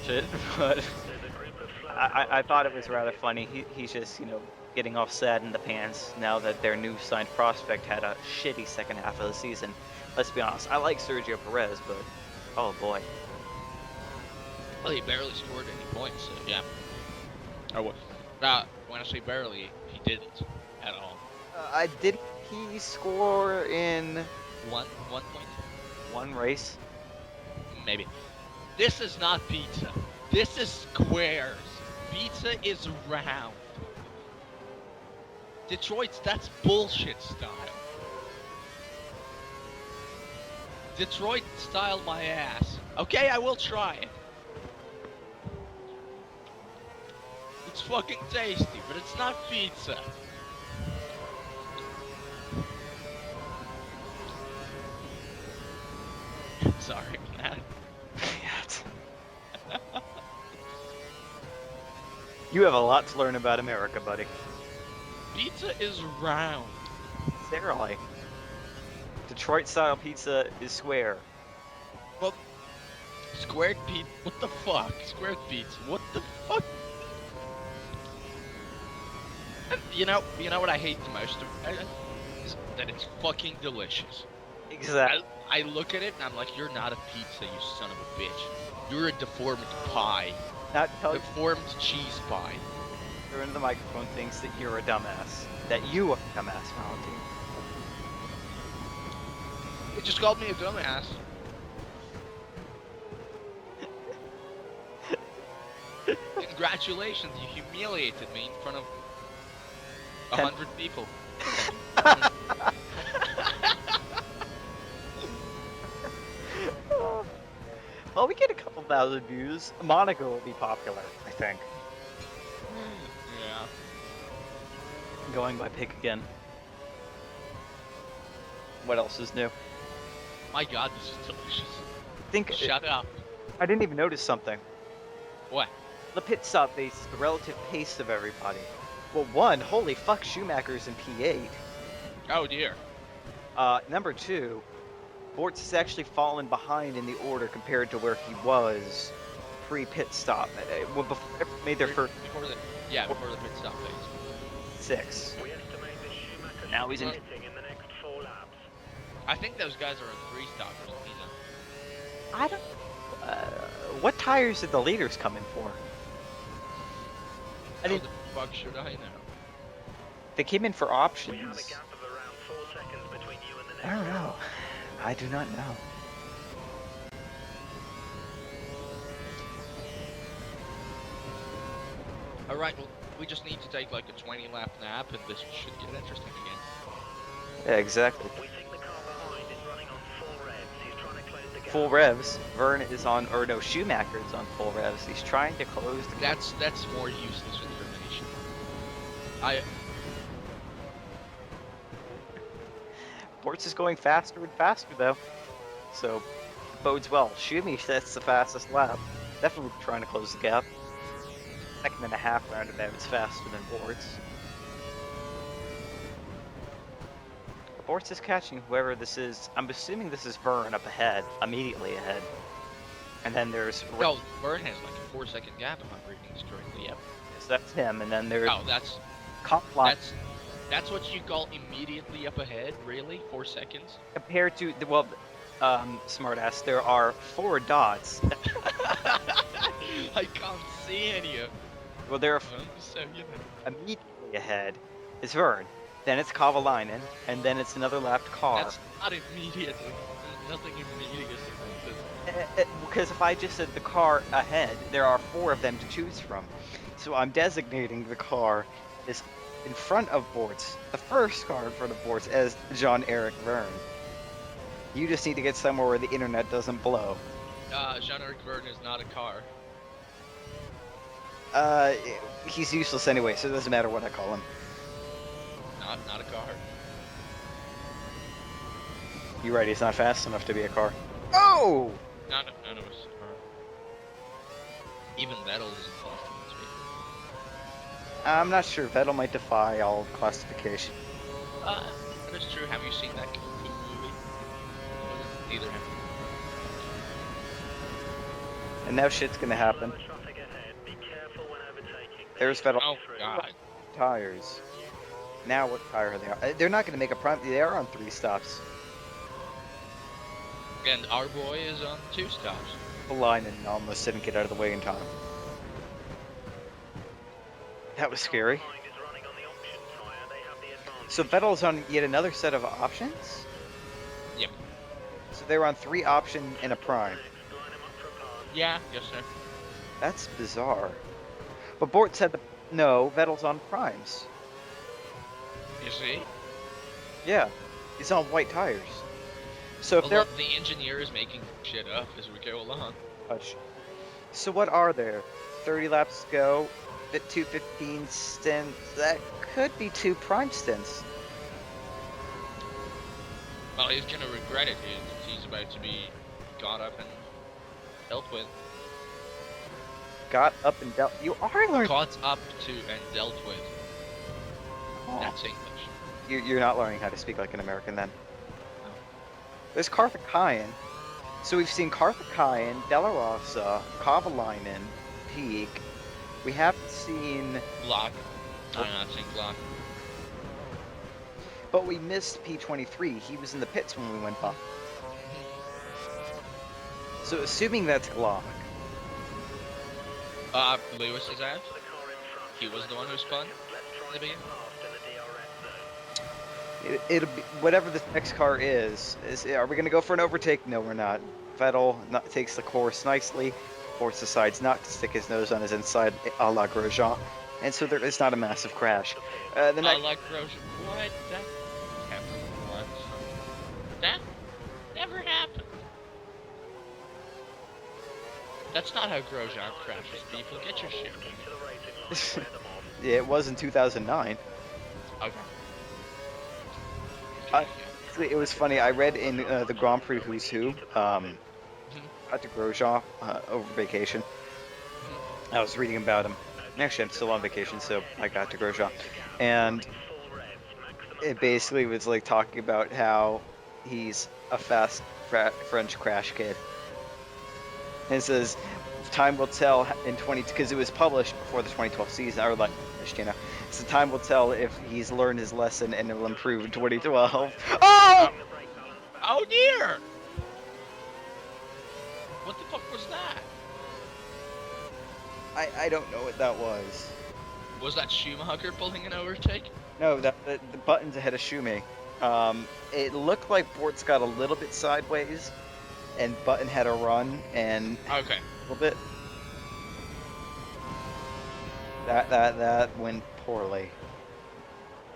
Shit, but There's a group of I thought it was rather funny. He's just, getting off sad in the pants now that their new signed prospect had a shitty second half of the season. Let's be honest, I like Sergio Perez, but oh boy. Well, he barely scored any points, so yeah. Or what? When I say barely, he didn't at all. Did he score in One point? one race? Maybe. This is not pizza. This is squares. Pizza is round. Detroit's, that's bullshit style. Detroit style my ass. Okay, I will try it. It's fucking tasty, but it's not pizza. Sorry, man. You have a lot to learn about America, buddy. Pizza is round. Seriously. Detroit style pizza is square. Well, squared pizza. What the fuck? Squared pizza. What the fuck? And you know what I hate the most about it? Is that it's fucking delicious. Exactly. I look at it and I'm like, you're not a pizza, you son of a bitch. You're a deformed pie. Not tell you Deformed cheese pie. into the microphone thinks that you're a dumbass. That you are a dumbass, Valentin. It just called me a dumbass. Congratulations, you humiliated me in front of 100 people. Well, we get a couple thousand views. Monaco will be popular, I think. Yeah. Going by pig again. What else is new? My god, this is delicious. Shut up. I didn't even notice something. What? The pit stop base is the relative pace of everybody. Well, one, holy fuck, Schumacher's in P8. Oh dear. Number two, Bortz has actually fallen behind in the order compared to where he was pre-pit stop. Before they made their first Before the pit stop phase. 6. We estimate that Schumacher Now he's in. in the next 4 laps. I think those guys are in 3 stoppers. I don't. What tires did the leaders come in for? I How didn't. the fuck should I know? They came in for We have a options. gap of around 4 seconds between you and the next I don't car. know. I do not know. Alright, well, we just need to take like a 20 lap nap and this should get interesting again. Yeah, exactly. We think the car behind is running on full revs. He's trying to close the gap. Full revs. Vern is on, or no, Schumacher's on full revs. He's trying to close the gap. That's more useless information. Bortz is going faster and faster though, so bodes well. Schumi sets the fastest lap, definitely trying to close the gap. 2.5 roundabouts faster than Bortz. Bortz is catching whoever this is. I'm assuming this is Vern up ahead, immediately ahead. And then there's No, Vern has like a 4-second gap if I'm reading this correctly. Yep. so that's him, and then there's Oh, that's what you call immediately up ahead. Really, 4 seconds? compared to the smartass. There are 4 dots. I can't see any of Well, there are them, so you know. immediately ahead is Vern, then it's Kovalainen, and then it's another lapped car. That's not immediately. There's nothing immediate about this. Because if I just said the car ahead, there are 4 of them to choose from. So I'm designating the car is in front of Bortz, the first car in front of Bortz, as John Eric Verne. You just need to get somewhere where the internet doesn't blow. Jean-Eric Vergne is not a car. Uh, he's useless anyway, so it doesn't matter what I call him. Not a car. You're right, he's not fast enough to be a car. Oh! None of us are. Even Vettel isn't fast enough to be. I'm not sure. Vettel might defy all classification. That is true. Have you seen that movie? Neither have. And now shit's gonna happen. The traffic ahead. Be careful when overtaking. There's Vettel. Oh God. Tires. Now what tire are they on? They're not gonna make a prime. They are on 3 stops. And our boy is on 2 stops. The line and almost didn't get out of the way in time. That was scary. Behind is running on the option tyre. They have the advantage. So Vettel's on yet another set of options? Yep. So they're on 3 option and a prime. Next, line 'em up for a pass. Yeah. Yes, sir. That's bizarre. But Bortz said no, Vettel's on primes. You see? Yeah, he's on white tires. So if Well, they're the engineer is making shit up as we go along. Hush. So what are there? 30 laps to go, 2:15 stints. That could be 2 prime stints. Well, he's gonna regret it. He's about to be got up and dealt with. Got up and dealt. You are learning. Caught up to and dealt with. Oh, That's English. you're not learning how to speak like an American then. There's Karthikeyan. So we've seen Karthikeyan, De La Rosa, Kovalainen, Peak. We haven't seen, Glock. I'm not saying Glock. but we missed P23. He was in the pits when we went by. So assuming that's Glock, Lewis is out. The car in front. He was the one who spun. Let's try The and beginning. get past in the DRS zone. it'll be whatever this next car is. Are we gonna go for an overtake? No, we're not. Vettel takes the course nicely. Bortz decides not to stick his nose on his inside, a la Grosjean, and so there is not a massive crash. The I next, like Grosjean. What? That happened once. That never happened. That's not how Grosjean crashes people. Get your shit. To the racing line. Clear them off. yeah, it was in 2009. Okay. It was funny. I read in the Grand Prix Who's Who, got to Grosjean over vacation. I was reading about him. Actually, I'm still on vacation, so I got to Grosjean, and Full revs. Maximum it basically was like talking about how he's a fast French crash kid. And it says, time will tell in 20 because it was published before the 2012 season, or like finished, you know. So time will tell if he's learned his lesson and it will improve in 2012. Oh! Oh dear! What the fuck was that? I don't know what that was. Was that Schumacher pulling an overtake? No, the button's ahead of Schumi. It looked like Bortz got a little bit sideways, and Button had a run and Okay. a little bit. That went poorly.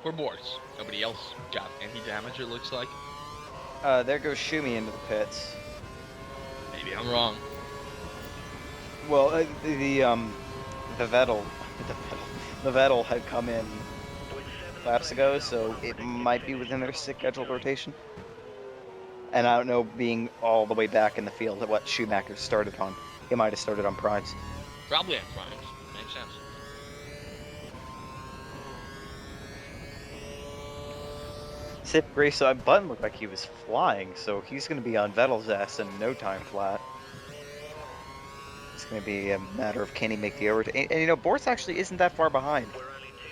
For Bortz. Nobody else got any damage, it looks like. There goes Schumi into the pits. Maybe I'm wrong. Well, the Vettel had come in laps ago, so it might be within their scheduled rotation. And I don't know, being all the way back in the field at what Schumacher started on. He might have started on primes. Probably at primes. Makes sense. Sip Grace, so Button looked like he was flying, so he's going to be on Vettel's ass in no time flat. It's going to be a matter of can he make the overtake. And you know, Bortz actually isn't that far behind.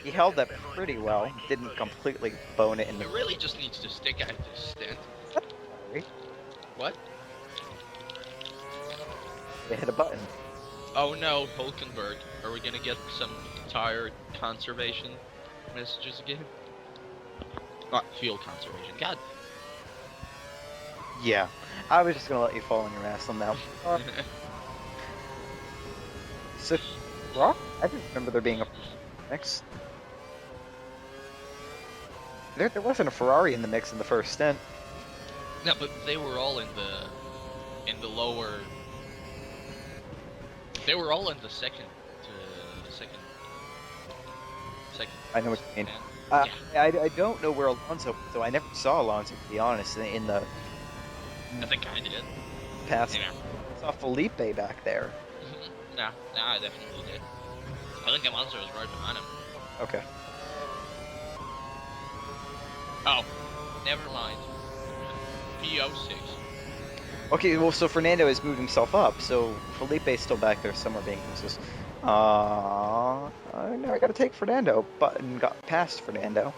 He held that pretty well. Didn't completely bone it in the. It really just needs to stick out this stint. What? They hit a button. Oh no, Hulkenberg. Are we gonna get some tire conservation messages again? Fuel conservation. God. Yeah. I was just going to let you fall on your ass on that one. So, well, I didn't remember there being a mix. There wasn't a Ferrari in the mix in the first stint. No, but they were all in the lower They were all in the second. Second. I know what you mean. And, I don't know where Alonso was, so I never saw Alonso, to be honest, in the I think I did. past. Yeah. I saw Felipe back there. Nah, I definitely did. I think Alonso was right behind him. Okay. Oh, never mind. P06. Okay, well, so Fernando has moved himself up, so Felipe's still back there somewhere being useless. Now I gotta take Fernando. Button got past Fernando.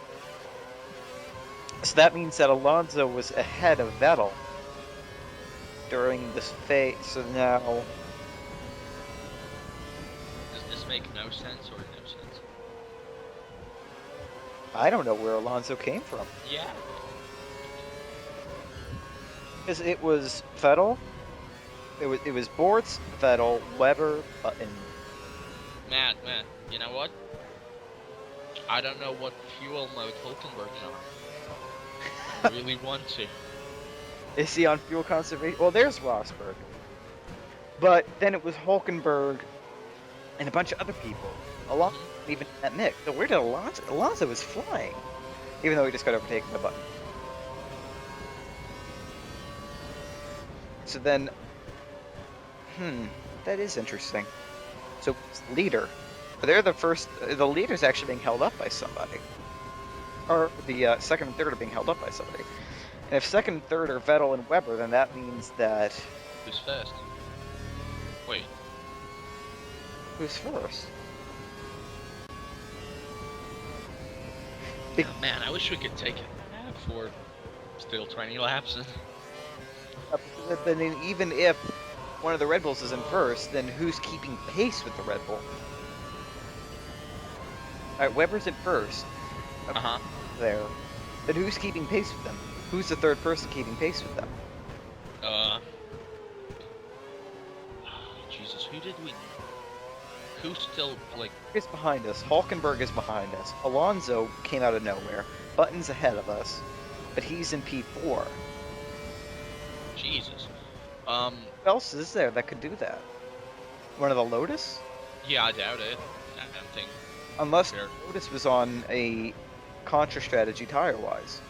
So that means that Alonso was ahead of Vettel during this phase, so now... Does this make no sense or no sense? I don't know where Alonso came from. Yeah. Because it was Vettel, it was Bortz, Vettel, Weber, Button. Man, you know what? I don't know what fuel mode Hulkenberg's on. I really want to. Is he on fuel conservation? Well, there's Rosberg. But then it was Hulkenberg and a bunch of other people. Alonso even in that mix. So where did Alonso? Alonso was flying. Even though he just got overtaken by Button. So then... that is interesting. So, leader. They're the first... The leader's actually being held up by somebody. Or the second and third are being held up by somebody. And if second and third are Vettel and Weber, then that means that... Who's first? Wait. Who's first? Oh, man, I wish we could take a nap for still 20 laps. Then even if one of the Red Bulls is in first, then who's keeping pace with the Red Bull? Alright, Weber's in first. Uh-huh. There. Then who's keeping pace with them? Who's the third person keeping pace with them? Jesus, who did we... Who's still, like... Is behind us. Hulkenberg is behind us. Alonso came out of nowhere. Button's ahead of us. But he's in P4. Jesus. Who else is there that could do that? One of the Lotus? Yeah, I doubt it. I don't think... Unless Sure. Lotus was on a contra strategy tire-wise.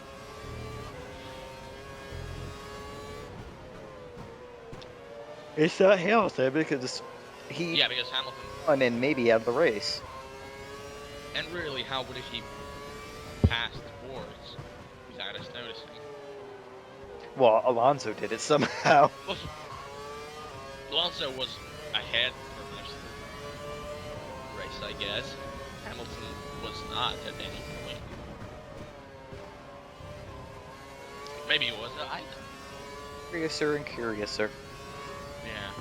It's not Hamilton because he Yeah, because Hamilton... won and maybe out of the race. And really, how would he pass the boards without us noticing? Well, Alonso did it somehow. Alonso was ahead for most of the race, I guess. Hamilton was not at any point. Maybe he was. I Curiouser and curiouser. Yeah.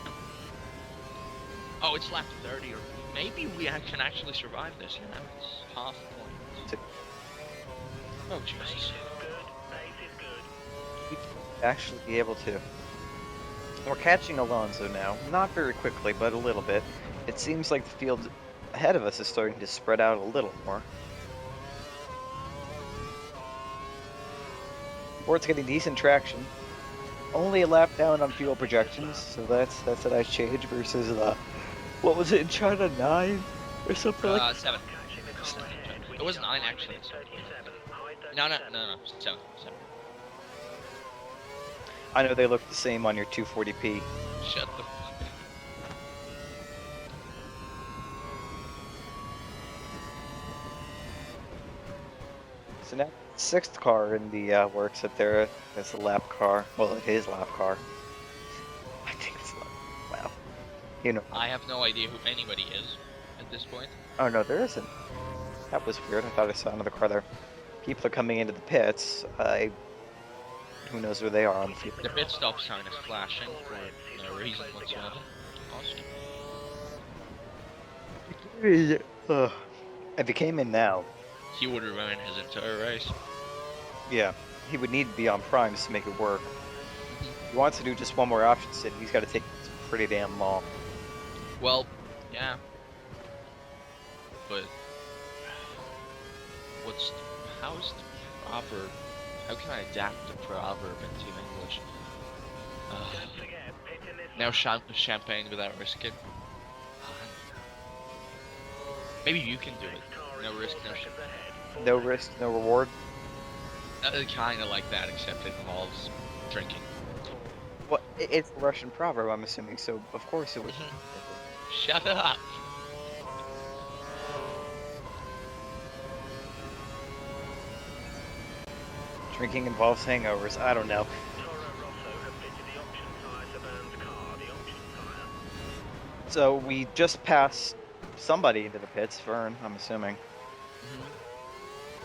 Oh, it's lap 30, or maybe we can actually survive this. You know, it's half point. Oh Pace Jesus! is good. Pace is good. Actually be able to. We're catching Alonso now. Not very quickly, but a little bit. It seems like the field ahead of us is starting to spread out a little more. Bortz getting decent traction. Only a lap down on fuel projections, so that's a nice change versus what was it in China, 9 or something like? 7. Catching the car ahead. It was 9 actually. 37. No, 7. I know they look the same on your 240p. Shut the fuck up. So now, sixth car in the works up there. That's the lap car. Well, it is lap car. I think it's lap. Wow. You know. I have no idea who anybody is at this point. Oh no, there isn't. That was weird. I thought I saw another car there. People are coming into the pits. Who knows where they are on the field. The pit stop sign is flashing for no reason whatsoever. Awesome. If he came in now, He would ruin his entire race. yeah, he would need to be on primes to make it work. If he wants to do just one more option sit, he's got to take this pretty damn long. Well, yeah. But how's the proverb? How can I adapt the proverb into English? Don't forget, pit in this Now champagne without risking. Maybe you can do it. No risk, no shit. No risk, no reward. Kind of like that, except it involves drinking. Well, it's a Russian proverb, I'm assuming, so of course it would. Shut up. Drinking involves hangovers. I don't know. So we just passed somebody into the pits, Vern, I'm assuming.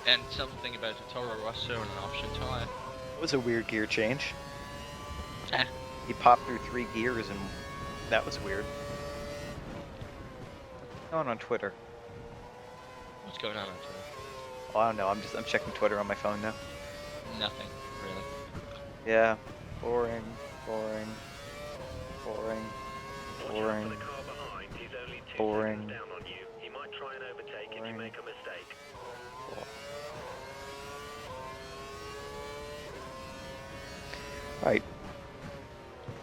And something about the Toro Rosso and an option tire. It was a weird gear change. Eh. He popped through 3 gears and that was weird. What's going on Twitter? What's going on Twitter? Well, I don't know. I'm checking Twitter on my phone now. Nothing, really. Yeah. Boring. Boring. Boring. Boring. Boring. He might try and overtake if you make a mistake. Right.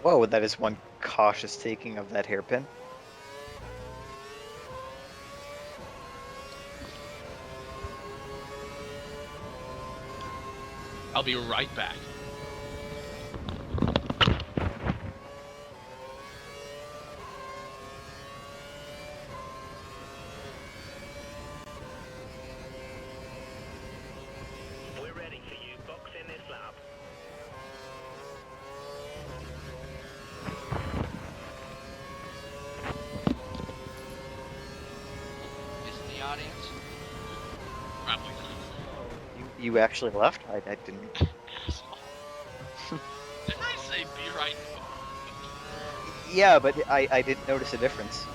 Whoa, that is one cautious taking of that hairpin. I'll be right back. We're ready for you. Box in this lap. Is the audience? Probably not. You actually left? I didn't. Asshole. Didn't I say be right? Yeah, but I didn't notice a difference.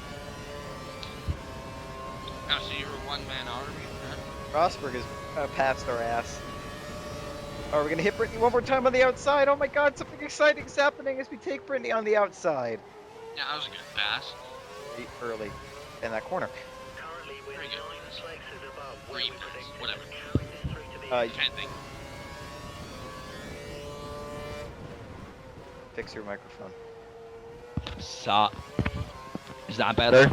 Oh, so you're a one-man army? Huh? Rosberg is past our ass. Are we gonna hit Brittany one more time on the outside? Oh my god, something exciting is happening as we take Brittany on the outside. Yeah, that was a good pass. Early in that corner. Currently, we're Very good. 9 places above where Green we pass, predicted whatever. to carry this through to the end. Depending. Fix your microphone. So, is that better?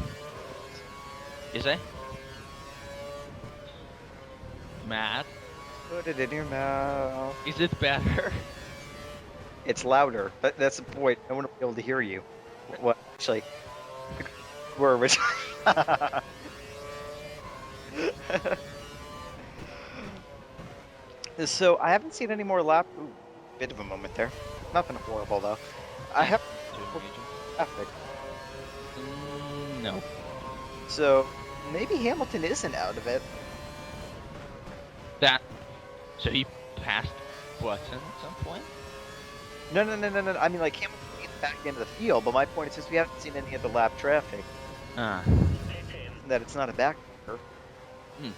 Is it? Matt, Put it in your mouth. is it better? It's louder, but that's the point. No one will be able to hear you. What? Actually, we're originally. So I haven't seen any more lap. Ooh, bit of a moment there. Nothing horrible though. I have traffic. No. So maybe Hamilton isn't out of it. That. So he passed Button at some point? No. I mean, like Hamilton gets back into the field, but my point is, since we haven't seen any of the lap traffic, Ah. that it's not a backmarker. Hmm.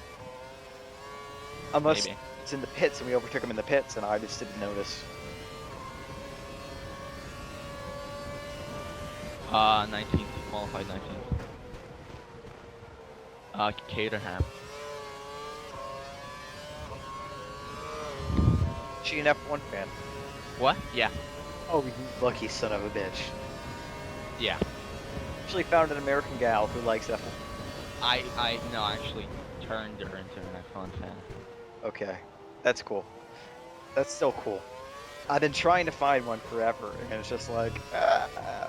Unless Maybe. it's in the pits and we overtook him in the pits, and I just didn't notice. 19th, qualified 19th. Caterham. She an F1 fan. What? Yeah. Oh, you lucky son of a bitch. Yeah. Actually found an American gal who likes F1. I actually turned her into an F1 fan. Okay, that's cool. That's still cool. I've been trying to find one forever, and it's just like, I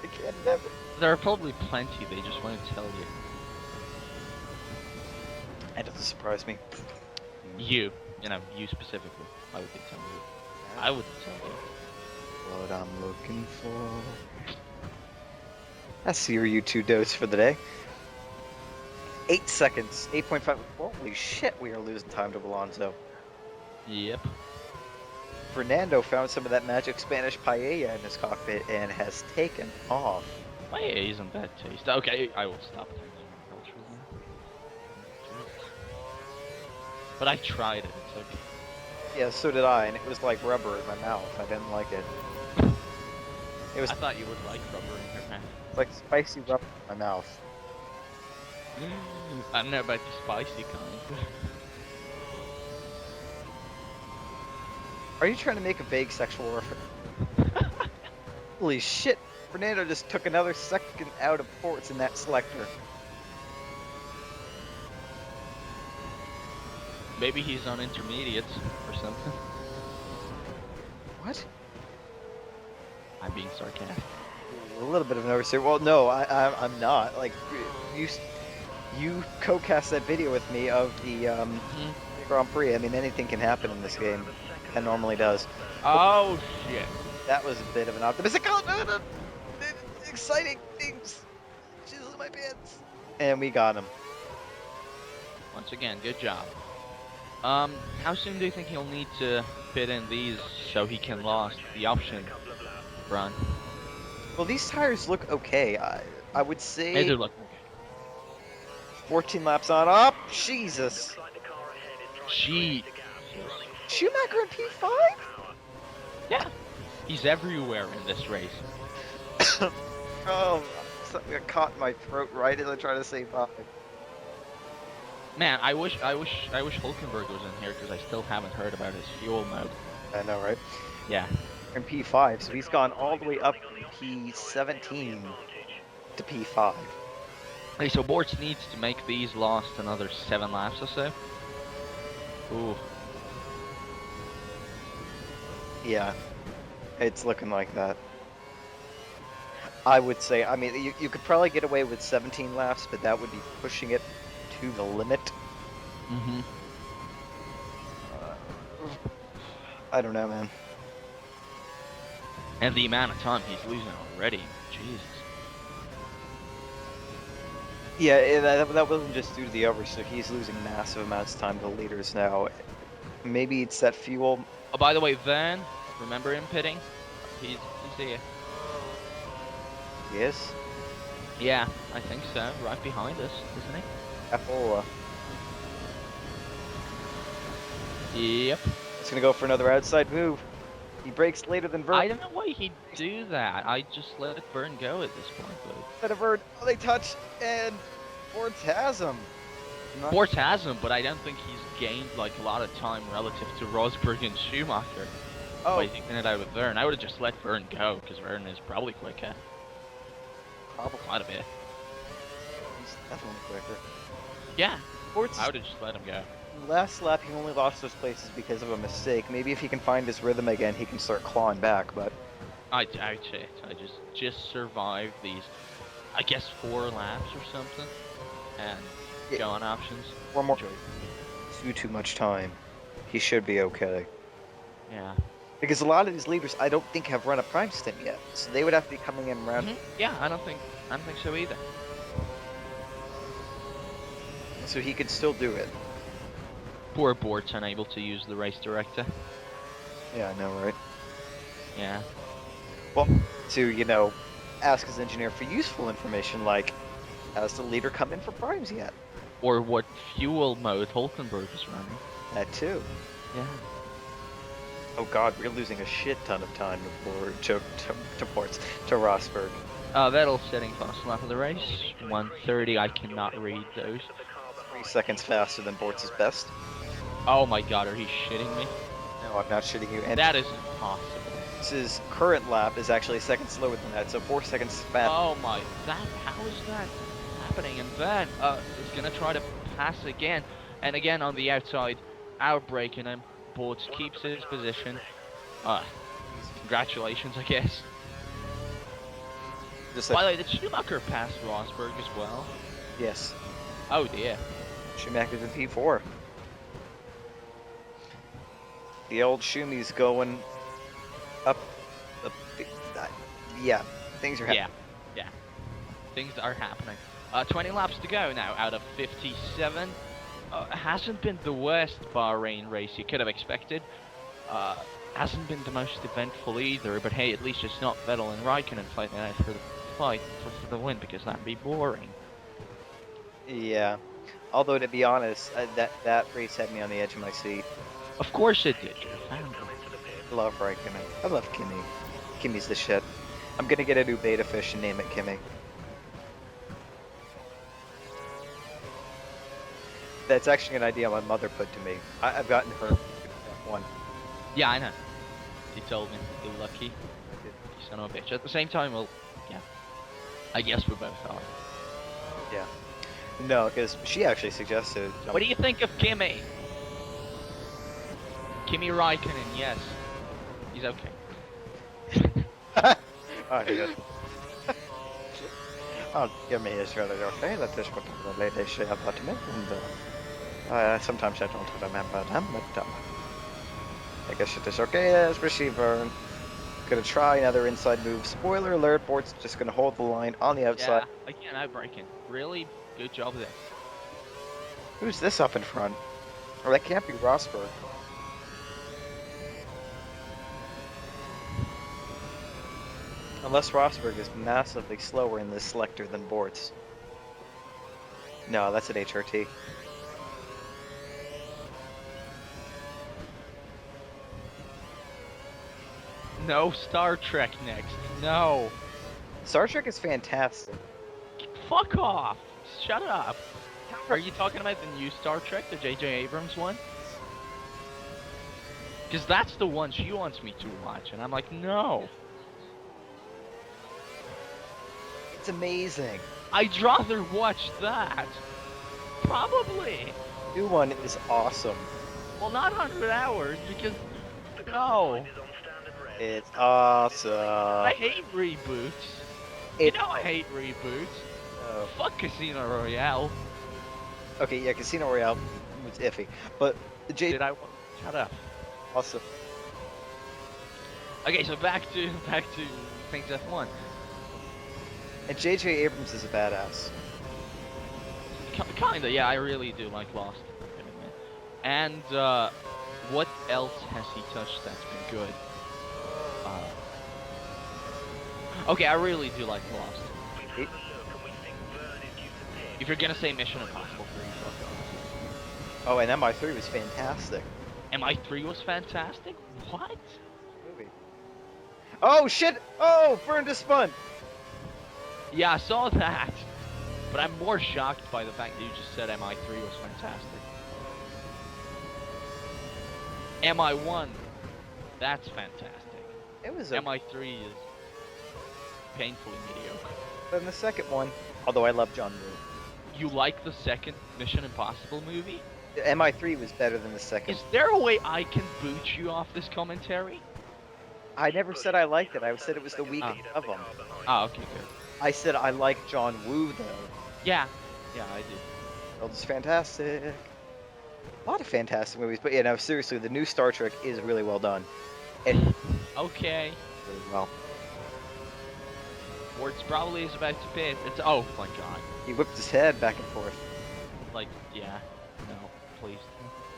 can't never. There are probably plenty, they just won't tell you. That doesn't surprise me. You know, you specifically. Why would they tell you? I wouldn't tell you. What I'm looking for. That's your YouTube dose for the day. 8 seconds, 8.5. Holy shit, we are losing time to Alonso. Yep. Fernando found some of that magic Spanish paella in his cockpit and has taken off. My A isn't that tasty. Okay, I will stop thinking culture then. But I tried it, it's okay. Yeah, so did I, and it was like rubber in my mouth. I didn't like it. It was I thought you would like rubber in your mouth. like spicy rubber in my mouth. I don't know about the spicy kind. Are you trying to make a vague sexual reference? Holy shit! Fernando just took another second out of ports in that selector. Maybe he's on intermediates or something. What? I'm being sarcastic. A little bit of an oversteer. Well, no, I'm not. Like, you co-cast that video with me of the Grand Prix. I mean, anything can happen in this game, and normally does. Oh shit! That was a bit of an optimistic. Exciting things. Shizzle my pants. And we got him. Once again, good job. How soon do you think he'll need to fit in these so he can last the option run? Well, these tires look okay. I would say They do look 14 laps on. Up, Jesus. She. Schumacher in P5? Yeah. He's everywhere in this race. Oh, something got caught in my throat right as I try to say 5. Man, I wish Hulkenberg was in here because I still haven't heard about his fuel mode. I know, right? Yeah. In P5, so he's gone all the way up P17 to P5. Hey, so Bortz needs to make these last another 7 laps or so. Ooh. Yeah, it's looking like that. I would say, I mean, you could probably get away with 17 laps, but that would be pushing it to the limit. Mm-hmm. I don't know, man. And the amount of time he's losing already. Jesus. Yeah, that wasn't just due to the oversteer. He's losing massive amounts of time to the leaders now. Maybe it's that fuel. Oh, by the way, Van, remember him pitting? He's here. Yes? Yeah, I think so. Right behind us, isn't he? Apple. Yep. It's gonna go for another outside move. He breaks later than Vern. I don't know why he'd do that. I just let it Vern go at this point, though. Instead of Vern, oh, they touch, and Bortz has him. Bortz has him, but I don't think he's gained like a lot of time relative to Rosberg and Schumacher. Oh, By taking it out with Vern. I would have just let Vern go, because Vern is probably quicker. probably. Quite a bit. He's definitely quicker. Yeah, Bortz, I would have just let him go. last lap, he only lost those places because of a mistake. Maybe if he can find his rhythm again, he can start clawing back, but... I doubt it. I just survived these, I guess, 4 laps or something, and Yeah. go on options. One more. Enjoy. Too much time. He should be okay. Yeah. Because a lot of these leaders, I don't think have run a prime stint yet, so they would have to be coming in around. Yeah, I don't think so either. So he could still do it. Poor Bortz unable to use the race director. Yeah, I know, right? Yeah. Well, to ask his engineer for useful information, like, has the leader come in for primes yet? Or what fuel mode Hulkenberg is running. That too. Yeah. Oh God, we're losing a shit ton of time to Bortz, to Rosberg. Vettel setting fast lap of the race. 1:30. I cannot read those. 3 seconds faster than Bortz's best. Oh my God, are you shitting me? No, I'm not shitting you. And That is impossible. his current lap is actually a second slower than that, so 4 seconds faster. Oh my, how is that happening? And then, is gonna try to pass again, and again on the outside, outbraking him. Bortz keeps his position. Congratulations, I guess. Just By like, the way, did Schumacher pass Rosberg as well? yes, Oh dear. Schumacher's in P4. The old Schumy's going up. Yeah, things are happening. Yeah. Things are happening. 20 laps to go now out of 57. Hasn't been the worst Bahrain race you could have expected. Hasn't been the most eventful either, but hey, at least it's not Vettel and Raikkonen fighting out for the for the win, because that'd be boring. Yeah. Although to be honest, that race had me on the edge of my seat. Of course it did. You're a fan. I love Raikkonen. I love Kimi. Kimi's the shit. I'm gonna get a new beta fish and name it Kimi. That's actually an idea my mother put to me. I've gotten her one. Yeah, I know. He told me. You're lucky. You son of a bitch. At the same time, well, yeah. I guess we both are. Yeah. No, because she actually suggested. What do you think of Kimmy? Kimi Raikkonen, yes. He's okay. Oh, he does. Oh, Jimmy is really okay. That is what the lady said about me. And sometimes I don't remember them, but I guess it is okay as receiver. Gonna try another inside move. Spoiler alert, Bort's just gonna hold the line on the outside. Yeah, again, I break in. Really good job there. Who's this up in front? Oh, that can't be Rosberg. Unless Rosberg is massively slower in this selector than Bortz. No, that's an HRT. No Star Trek next. No. Star Trek is fantastic. Fuck off. Shut up. Are you talking about the new Star Trek, the J.J. Abrams one? Because that's the one she wants me to watch, and I'm like, no. It's amazing. I'd rather watch that. Probably. New one is awesome. Well, not 100 hours, because no. It's awesome. I hate reboots. You know I hate reboots. Oh. Fuck Casino Royale. Okay, yeah, Casino Royale was iffy, but Did I? Shut up. awesome. Okay, so back to things F1. And J.J. Abrams is a badass. Kinda, yeah, I really do like Lost. And what else has he touched that's been good? Okay, I really do like Lost. If you're gonna say Mission Impossible 3, fuck off. Oh, and MI3 was fantastic. MI3 was fantastic? What? Movie. Oh shit! Oh, burned a spun. Yeah, I saw that. But I'm more shocked by the fact that you just said MI3 was fantastic. MI1, that's fantastic. It was MI3 is painfully mediocre. Then the second one, although I love John Woo. You like the second Mission Impossible movie? MI3 was better than the second. Is there a way I can boot you off this commentary? I never said I liked it. I said it was the weakest of them. Ah, okay, good. I said I like John Woo though. Yeah, I do. Well, it's fantastic. A lot of fantastic movies, but yeah, no, seriously, the new Star Trek is really well done. And Okay. really well. Bortz probably is about to pit. It's oh my god. He whipped his head back and forth. Like, yeah. No, please.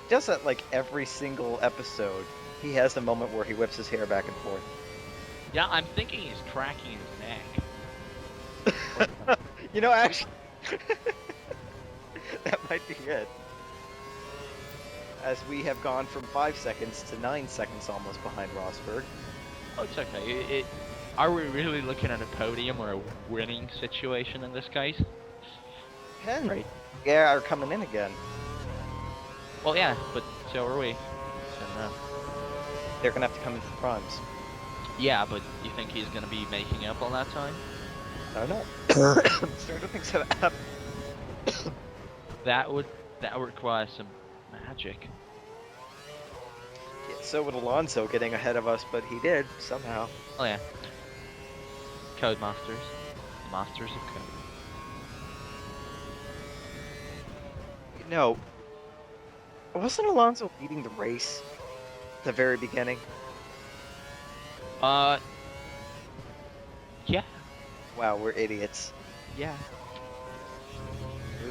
He does that like every single episode. He has the moment where he whips his hair back and forth. Yeah, I'm thinking he's cracking his neck. You know, actually, that might be it. As we have gone from 5 seconds to 9 seconds almost behind Rosberg. Oh, it's okay. Are we really looking at a podium or a winning situation in this case? Henry. Yeah, are coming in again. Well, yeah, but so are we. So, no. They're gonna have to come into the primes. Yeah, but you think he's gonna be making up all that time? I don't know. Stranger things have happened. That would require some magic. Yeah, so would Alonso getting ahead of us, but he did somehow. Oh yeah. Codemasters. Masters of code. You know, wasn't Alonso leading the race at the very beginning? Yeah. Wow, we're idiots. Yeah.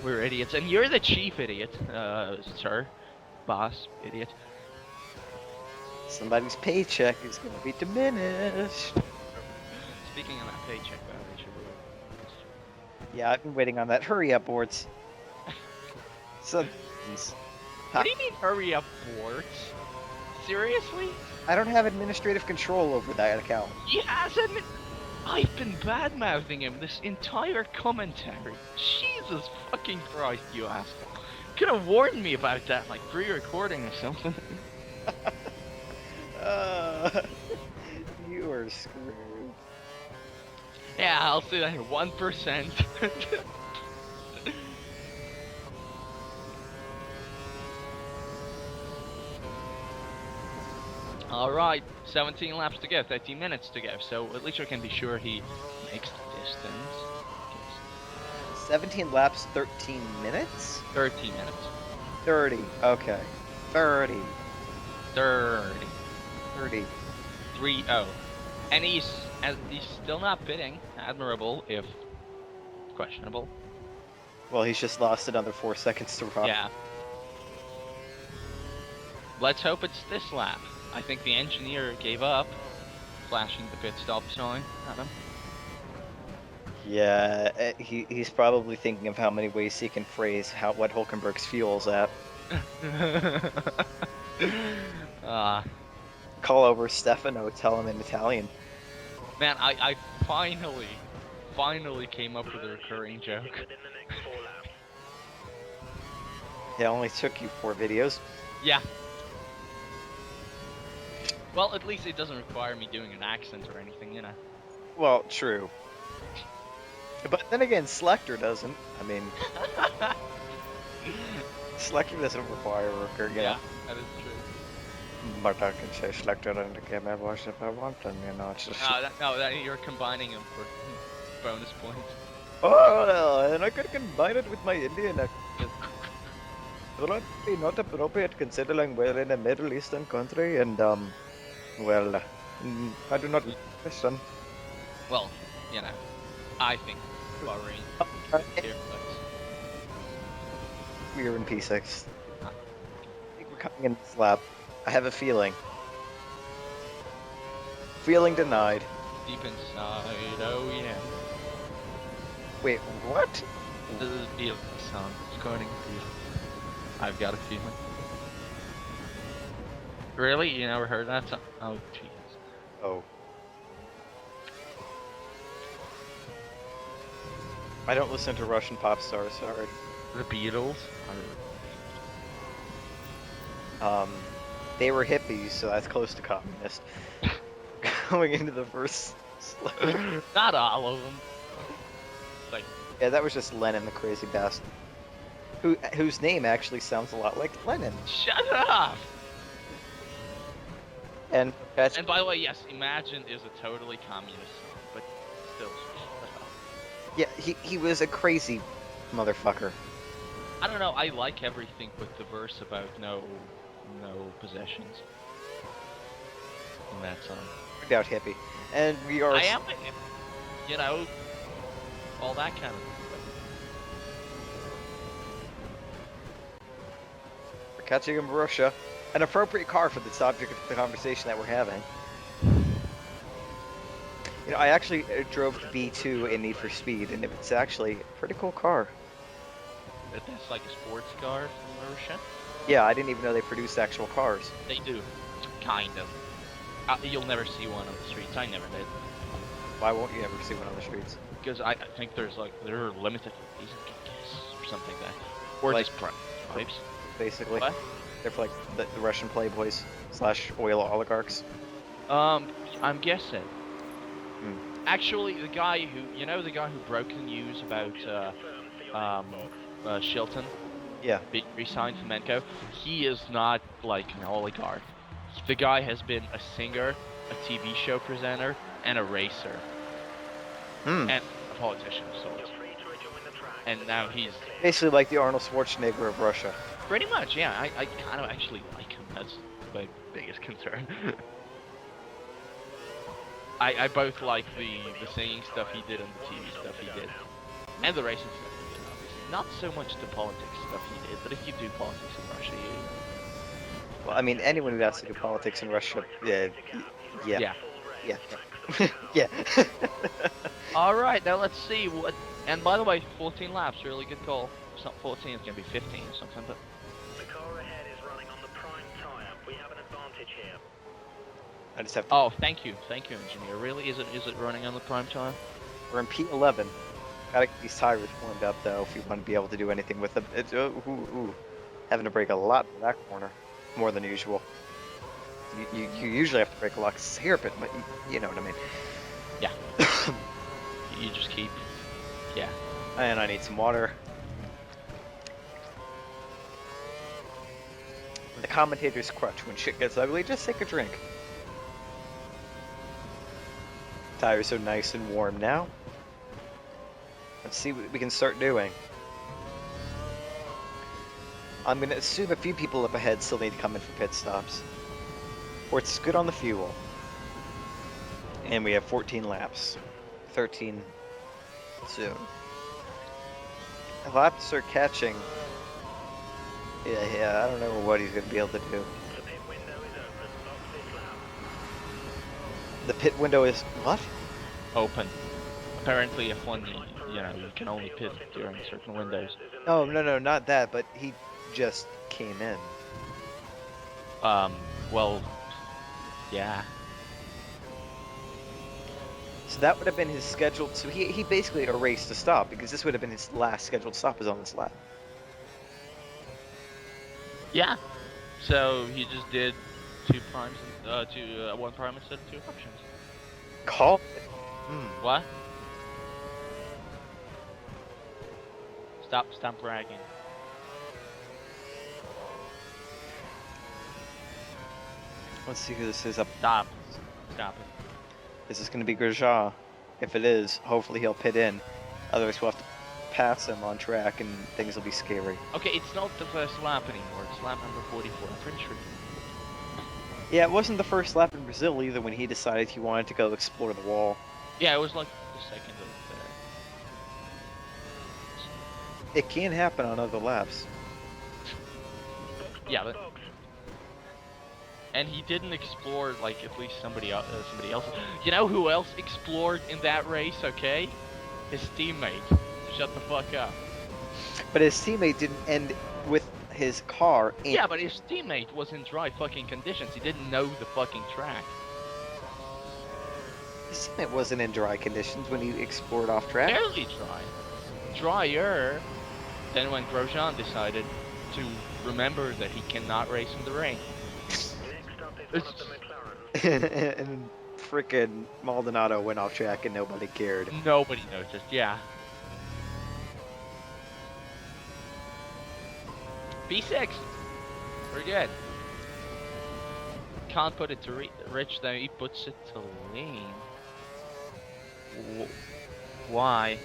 We're idiots, and you're the chief idiot, sir. Boss, idiot. Somebody's paycheck is going to be diminished. Speaking of that paycheck, Yeah, I've been waiting on that. Hurry up, Bortz. So, what do you mean, hurry up, Bortz? Seriously? I don't have administrative control over that account. Yes, I've been bad-mouthing him this entire commentary. Jesus fucking Christ, you asshole. Could have warned me about that, like pre-recording or something. You are screwed. Yeah, I'll say that 1%. All right, 17 laps to go, 13 minutes to go. So at least we can be sure he makes the distance. 17 laps, 13 minutes? 13 minutes. 30. Okay. 30. 30. 30. 3-0. And he's still not pitting. Admirable, if questionable. Well, he's just lost another 4 seconds to Rob. Yeah. Let's hope it's this lap. I think the engineer gave up, flashing the pit stop sign at him. Yeah, he's probably thinking of how many ways he can phrase what Hulkenberg's fuel's at. Call over Stefano, tell him in Italian. Man, I finally came up with a recurring joke. Within the next 4 laps. It only took you 4 videos. Yeah. Well, at least it doesn't require me doing an accent or anything, you know. Well, true. But then again, Selector doesn't. I mean, Selector doesn't require a recurring. Yeah, that is true. But I can say Selector in the game I watch if I want, and you know, it's just... No, you're combining them for bonus points. Oh, and I could combine it with my Indian accent. Would that be not appropriate considering we're in a Middle Eastern country and, well, I do not listen. Well, you know, I think Bahrain here, We're in P6. I think we're coming in this lap. I have a feeling. Feeling denied. deep inside, oh yeah. Wait, what? This is the Beatles song, according to Beatles. I've got a feeling. Really? You never heard that song? Oh, jeez. Oh. I don't listen to Russian pop stars, sorry. The Beatles? They were hippies, so that's close to communist. Going into the first slip. Not all of them. Like, Yeah, that was just Lenin, the crazy bastard. Whose name actually sounds a lot like Lenin. shut up! And that's And by the way, yes, Imagine is a totally communist song, but still, shut up. yeah, he was a crazy motherfucker. I don't know, I like everything with the verse about no possessions. In that song. No doubt hippie. And we are I am a hip. You know, all that kind of stuff. we're catching in Russia. An appropriate car for the subject of the conversation that we're having. You know, I actually drove the B2 in Need for Speed, and it's actually a pretty cool car. That's like a sports car from Russia? Yeah, I didn't even know they produced actual cars. They do. Kind of. You'll never see one on the streets. I never did. Why won't you ever see one on the streets? Because I think they're limited release, I guess, or something like that. Or Like- just prototypes. Basically. What? They're for like the Russian playboys / oil oligarchs. I'm guessing. Hmm. Actually, the guy who broke the news about Shilton Yeah. being re-signed from Menko, he is not like an oligarch. The guy has been a singer, a TV show presenter, and a racer, Hmm. and a politician of sorts. You're free to rejoin the track. And now he's Basically like the Arnold Schwarzenegger of Russia. pretty much, yeah. I kind of actually like him. That's my biggest concern. I both like the singing stuff he did and the TV stuff he did, and the racing stuff he did. Obviously, not so much the politics stuff he did, but if you do politics in Russia, Well, I mean, anyone who has to do politics in Russia, yeah. yeah. Yeah. Yeah. All right, now let's see what. And by the way, 14 laps, really good call. It's not 14, it's gonna be 15 or something, but. The car ahead is running on the prime tyre. We have an advantage here. I just have to. Oh, thank you, engineer. Really, is it running on the prime time? We're in P11. Gotta get these tires warmed up though if we want to be able to do anything with them. It's having to brake a lot for that corner, more than usual. You usually have to brake a lot 'cause it's a hairpin, but you know what I mean. Yeah. You just keep. Yeah. And I need some water. The commentator's crutch. When shit gets ugly, just take a drink. Tires are nice and warm now. Let's see what we can start doing. I'm going to assume a few people up ahead still need to come in for pit stops. Bortz is good on the fuel. And we have 14 laps. 13 soon. He'll have to start catching. Yeah, I don't know what he's going to be able to do. The pit window is open. Lock this lap. The pit window is... what? Open. Apparently, F1, you can only pit during certain windows. Oh, no, not that, but he just came in. Well, yeah. So that would have been his scheduled... So he basically erased a stop, because this would have been his last scheduled stop is on this lap. Yeah. So he just did one prime instead of two options. Call it. What? Stop bragging. Let's see who this is up. Stop it. Is this going to be Grosjean? If it is, hopefully he'll pit in. Otherwise we'll have to pass him on track and things will be scary. Okay, it's not the first lap anymore. It's lap number 44. I'm pretty sure. Yeah, it wasn't the first lap in Brazil either when he decided he wanted to go explore the wall. Yeah, it was like the second of It can happen on other laps. Yeah, but... And he didn't explore like at least somebody else. You know who else explored in that race? Okay, his teammate. Shut the fuck up. But his teammate didn't end with his car. Yeah, but his teammate was in dry fucking conditions. He didn't know the fucking track. His teammate wasn't in dry conditions when he explored off track. Barely dry. Drier than when Grosjean decided to remember that he cannot race in the rain. Next up is one of the McLarens. And frickin' Maldonado went off track and nobody cared. Nobody noticed, yeah. P6. We're good. Can't put it to Rich, though he puts it to Lean. Why?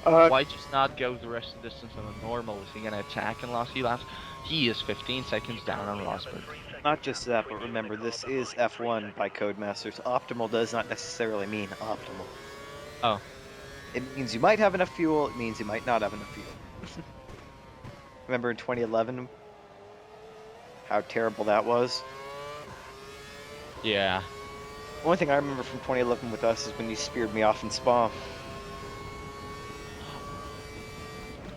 Why just not go the rest of the distance on the normal? Is he gonna attack in the last few laps? He is 15 seconds down on Rosberg. Not just that, but remember, this is F1 by Codemasters. Optimal does not necessarily mean optimal. Oh. It means you might have enough fuel, it means you might not have enough fuel. Remember in 2011? How terrible that was? Yeah. The only thing I remember from 2011 with us is when you speared me off in Spa.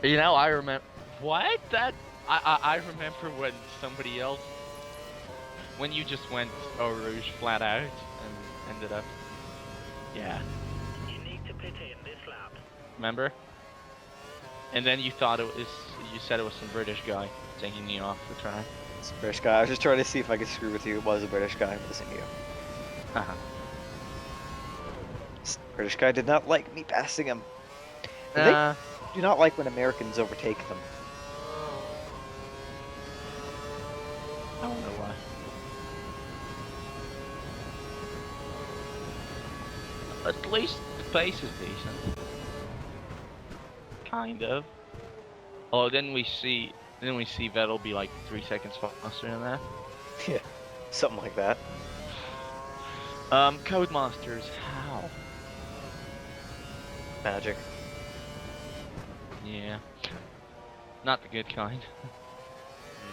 You know, I remember... What? I remember when somebody else... When you just went Eau Rouge flat out and ended up... Yeah. You need to pit in this lap. Remember? And then you thought it was... You said it was some British guy taking you off the track. It's a British guy. I was just trying to see if I could screw with you. It was a British guy, it wasn't you. Haha. This British guy did not like me passing him. They do not like when Americans overtake them. I don't know why. At least the pace is decent. Kind of. Oh, then we see Vettel be like 3 seconds faster than that. Yeah, something like that. Codemasters, how? Magic. Yeah. Not the good kind.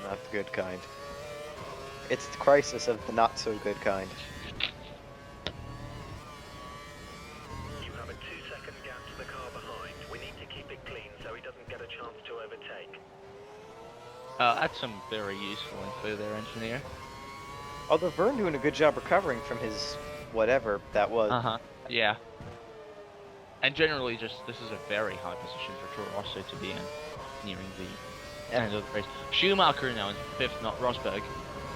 Not the good kind. It's the crisis of the not so good kind. You have a 2-second gap to the car behind. We need to keep it clean so he doesn't get a chance to overtake. That's some very useful info there, engineer. Although Vern doing a good job recovering from his whatever that was. Yeah. And generally, this is a very high position for Toro Rosso to be in, nearing the end of the race. Schumacher now in 5th, not Rosberg.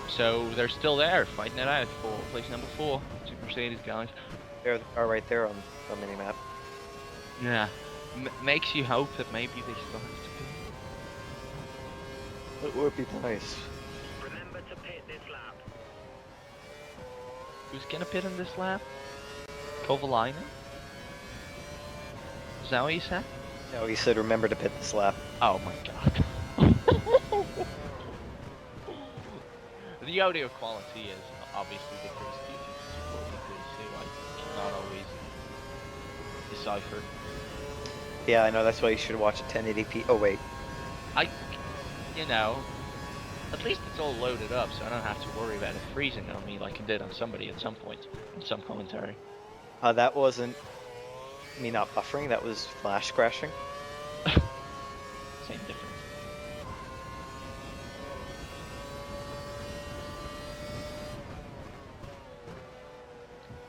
So they're still there, fighting it out for place number 4. Two Mercedes guys. They are right there on the mini-map. Yeah. Makes you hope that maybe they still have to do. It would be nice. Remember to pit this lap. Who's gonna pit in this lap? Kovalainen? Is that what you said? No, he said remember to pit this lap. Oh my god. The audio quality is obviously decreased due to support decrease, so I cannot always decipher. Yeah, I know, that's why you should watch at 1080p. Oh, wait. You know, at least it's all loaded up, so I don't have to worry about it freezing on me like it did on somebody at some point in some commentary. That wasn't me not buffering, that was flash crashing. Same difference.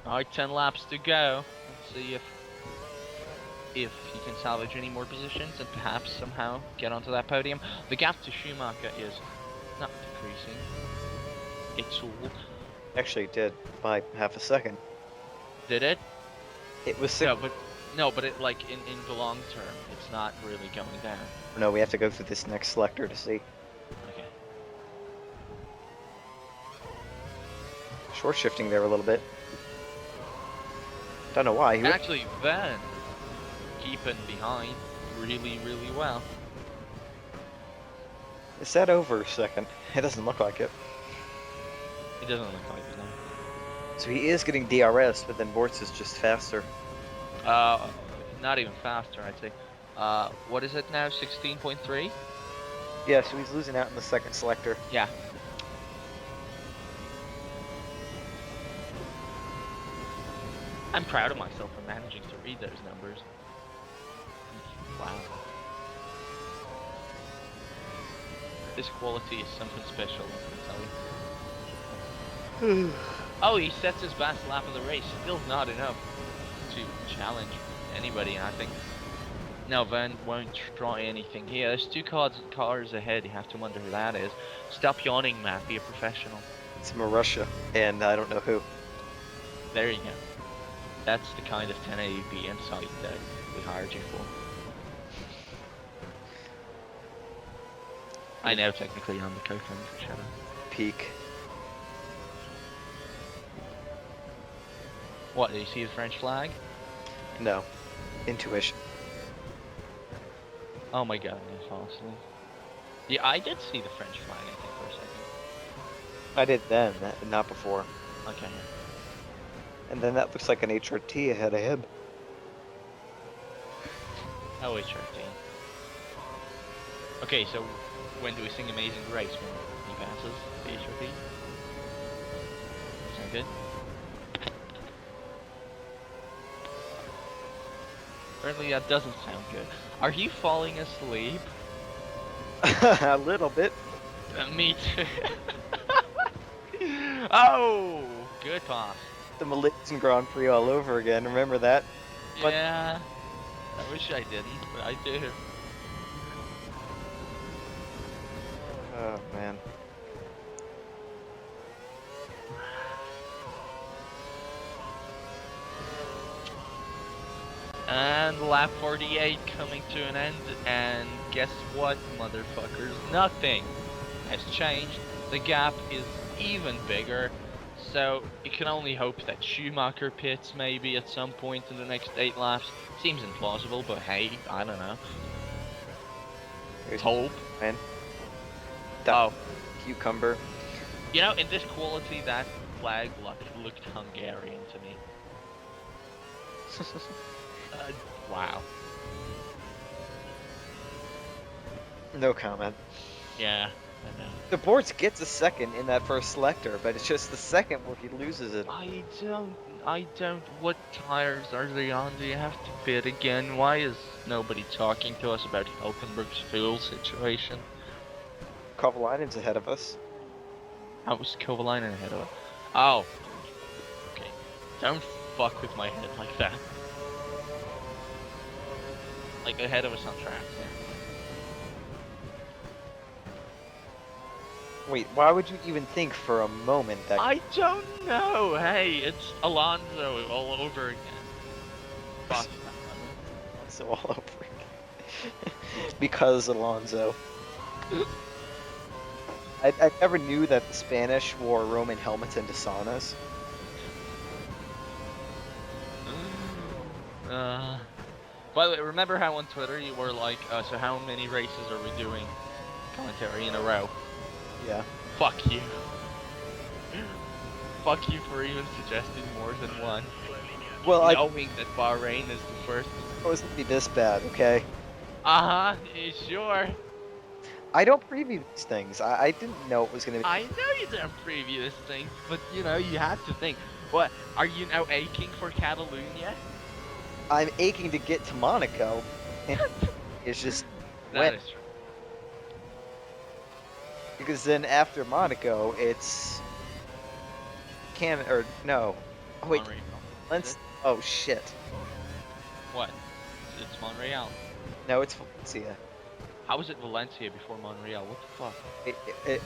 Alright, 10 laps to go. Let's see if he can salvage any more positions and perhaps somehow get onto that podium. The gap to Schumacher is not decreasing. It's all. Actually, it did by half a second. Did it? It was No, but it like in the long term, it's not really going down. No, we have to go through this next selector to see. Okay. Short shifting there a little bit. Don't know why. And actually, Van keeping behind really, really well. Is that over a second? It doesn't look like it. It doesn't look like it now. So he is getting DRS, but then Bortz is just faster. Not even faster, I'd say. What is it now? 16.3? Yeah, so he's losing out in the second selector. Yeah. I'm proud of myself for managing to read those numbers. Wow. This quality is something special, I can tell you. Oh, he sets his best lap of the race. Still not enough to challenge anybody, and I think no, Van won't try anything here. There's two cars ahead. You have to wonder who that is. Stop yawning, Matt. Be a professional. It's Marussia, and I don't know who. There you go. That's the kind of 1080p insight that we hired you for. I know technically I'm the co-founder for Shadow. Peak. What, do you see the French flag? No. Intuition. Oh my god, that's awesome. Yeah, I did see the French flag, I think, for a second. I did then, not before. Okay. And then that looks like an HRT ahead of him. Oh, HRT. Okay, so when do we sing Amazing Grace? When he passes the HRT? Sound good? Apparently that doesn't sound good. Are you falling asleep? A little bit. Me too. Oh! Good pass. The Malaysian Grand Prix all over again, remember that? But Yeah. I wish I didn't, but I do. oh man. And lap 48 coming to an end, and guess what, motherfuckers? Nothing has changed. The gap is even bigger, so you can only hope that Schumacher pits maybe at some point in the next 8 laps. Seems implausible, but hey, I don't know. Here's Hope. man. That Oh, cucumber. you know, in this quality, that flag looked Hungarian to me. Wow. No comment. Yeah, I know. The Bortz gets a second in that first selector, but it's just the second where he loses it. I don't. What tires are they on? Do you have to pit again? Why is nobody talking to us about Hulkenberg's fuel situation? Kovalainen's ahead of us. How was Kovalainen ahead of us? Oh. Okay. Don't fuck with my head like that. Like ahead of us on track. Wait, why would you even think for a moment that... I don't know. Hey, it's Alonso all over again. Fuck. So all over again. Because Alonso. I never knew that the Spanish wore Roman helmets into saunas. By the way, remember how on Twitter you were like, so how many races are we doing commentary in a row? Yeah. Fuck you. Fuck you for even suggesting more than one. Well, I Knowing that Bahrain is the first. it wasn't be this bad, okay? Uh-huh, sure. I don't preview these things. I didn't know it was gonna be. I know you didn't preview this thing, but you know, you had to think. What, are you now aching for Catalonia? I'm aching to get to Monaco. And it's just That when, is true. because then after Monaco, it's or no. Oh wait, Montreal. let's. Oh shit. What? It's Montreal. No, it's Valencia. How is it Valencia before Montreal? What the fuck?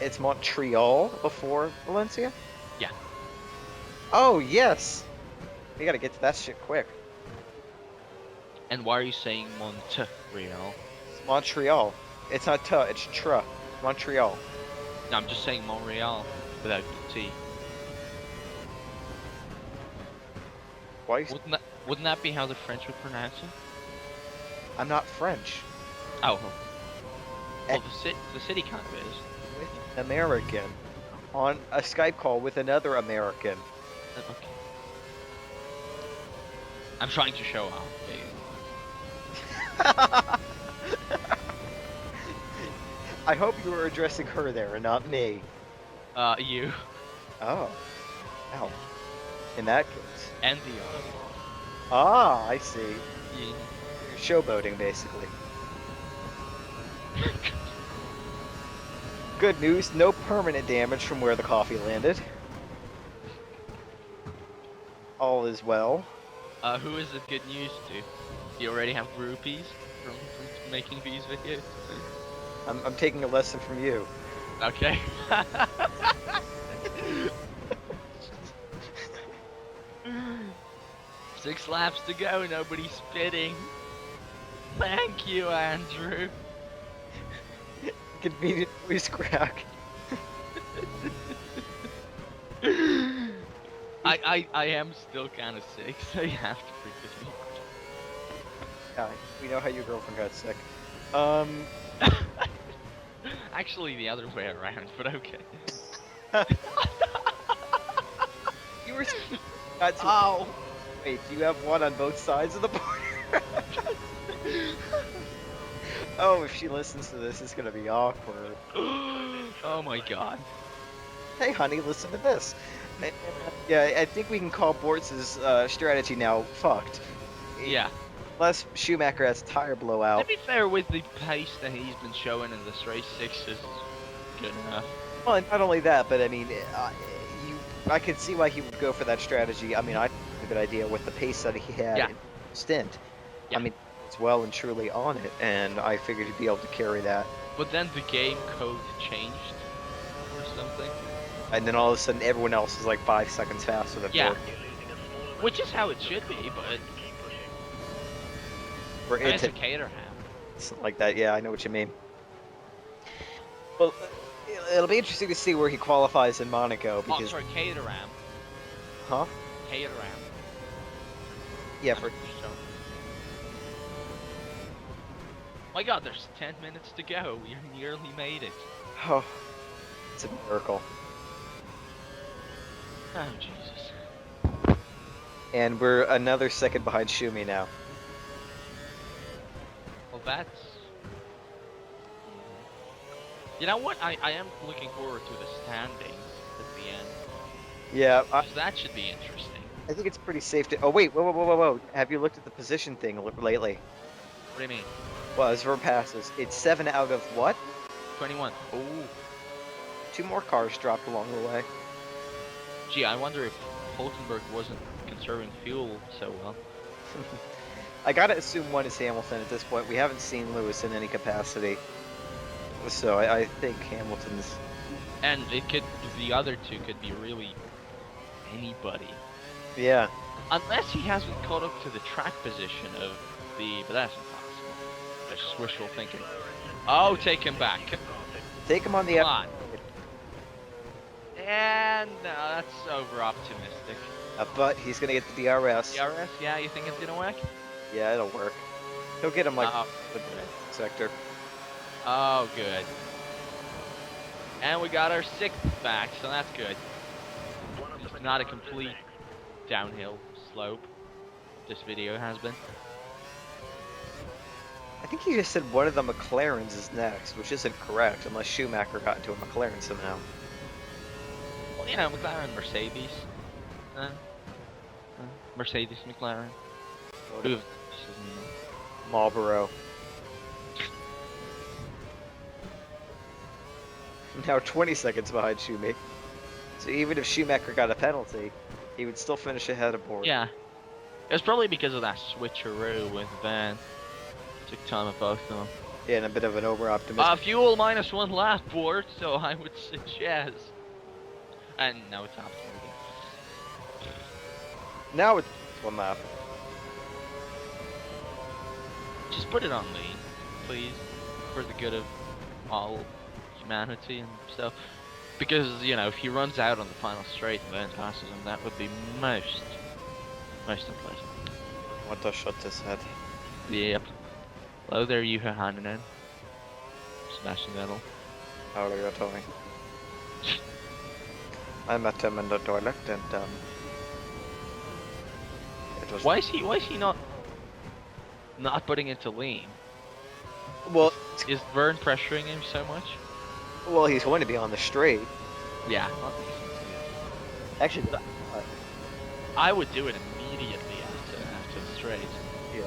It's Montreal before Valencia. Yeah. Oh yes. We gotta get to that shit quick. And why are you saying Montreal? It's Montreal. It's not ta. It's tra. Montreal. No, I'm just saying Montreal without the T. Why? Wouldn't that be how the French would pronounce it? I'm not French. Oh. Eh. Well, the city kind of is. With an American on a Skype call with another American. Okay. I'm trying to show off. I hope you were addressing her there and not me. You. Oh. Ow. In that case. And the other. Ah, I see. Yeah. You're showboating, basically. Good news, no permanent damage from where the coffee landed. All is well. Who is it good news to? Do you already have groupies from making these videos? I'm taking a lesson from you. Okay. 6 laps to go, nobody spitting. Thank you, Andrew. Convenient voice crack. I am still kind of sick, so you have to forgive me. Yeah, we know how your girlfriend got sick. Actually, the other way around, but okay. You were got to. Oh! Wait, do you have one on both sides of the border? Oh, if she listens to this, it's gonna be awkward. Oh my god. Hey, honey, listen to this. Yeah, I think we can call Bortz's strategy now fucked. Yeah. Unless Schumacher has a tire blowout. To be fair, with the pace that he's been showing in this race, 6 is good enough. Well, and not only that, but I mean, I could see why he would go for that strategy. I mean, I think it's a good idea with the pace that he had in stint. Yeah. I mean, it's well and truly on it, and I figured he'd be able to carry that. But then the game code changed or something. And then all of a sudden, everyone else is like 5 seconds faster than Yeah. Bortz. Which is how it should be, but We're it's into a Caterham. something like that. Yeah, I know what you mean. Well, it'll be interesting to see where he qualifies in Monaco Oh, because, sorry, Caterham. huh? Caterham. Yeah, for My god, there's 10 minutes to go. We nearly made it. oh, it's a miracle. Oh, Jesus. And we're another second behind Schumi now. Well, that's... You know what? I am looking forward to the standings at the end. Yeah, 'Cause that should be interesting. I think it's pretty safe to. Oh wait, whoa! Have you looked at the position thing lately? What do you mean? Well, as for passes, it's 7 out of what? 21. Ooh. 2 more cars dropped along the way. Gee, I wonder if Hulkenberg wasn't conserving fuel so well. I gotta assume one is Hamilton at this point. We haven't seen Lewis in any capacity, so I think Hamilton's. And it could, the other two could be really anybody. Yeah. Unless he hasn't caught up to the track position of the, but that's impossible. That's just wishful thinking. Oh, take him back. Take him on the Come on. And no, that's over optimistic. But he's gonna get the DRS. DRS, yeah, you think it's gonna work? Yeah, it'll work. He'll get him like Oh, the sector. oh, good. And we got our 6th back, so that's good. One of the It's not a McLarens is complete next. downhill slope. This video has been. I think he just said one of the McLarens is next, which isn't correct unless Schumacher got into a McLaren somehow. Well, you know, McLaren, Mercedes. Mercedes, McLaren. Who- Marlboro. Now 20 seconds behind Schumacher. So even if Schumacher got a penalty, he would still finish ahead of Bortz. Yeah. It was probably because of that switcheroo with Van. Took time of both of them. Yeah, and a bit of an over-optimism. Fuel -1 lap, Bortz, so I would suggest. And now it's happening again. Now it's one lap. Just put it on lean, please, for the good of all humanity and stuff. Because, you know, if he runs out on the final straight and then passes him, that would be most unpleasant. What the shut this head? Yep. Hello there, Yuha Hananen. Smashing metal. How are you doing? I met him in the toilet and it was Why is he not putting it to lean? well Is Vern pressuring him so much? well he's going to be on the straight. Yeah. Actually I would do it immediately after the straight. yeah.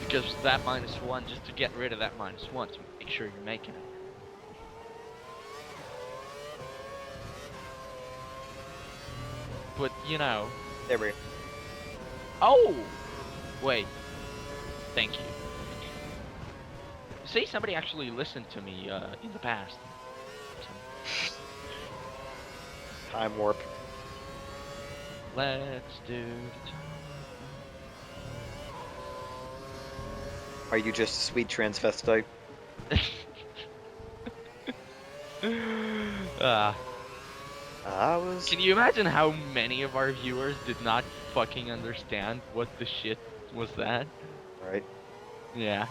Because that -1, just to get rid of that -1, to make sure you're making it. But, you know... There we go. Oh! Wait. Thank you. See, somebody actually listened to me in the past. Time warp. Let's do the Are you just a sweet transvestite? Ah. I was Can you imagine how many of our viewers did not fucking understand what the shit was that? right. Yeah.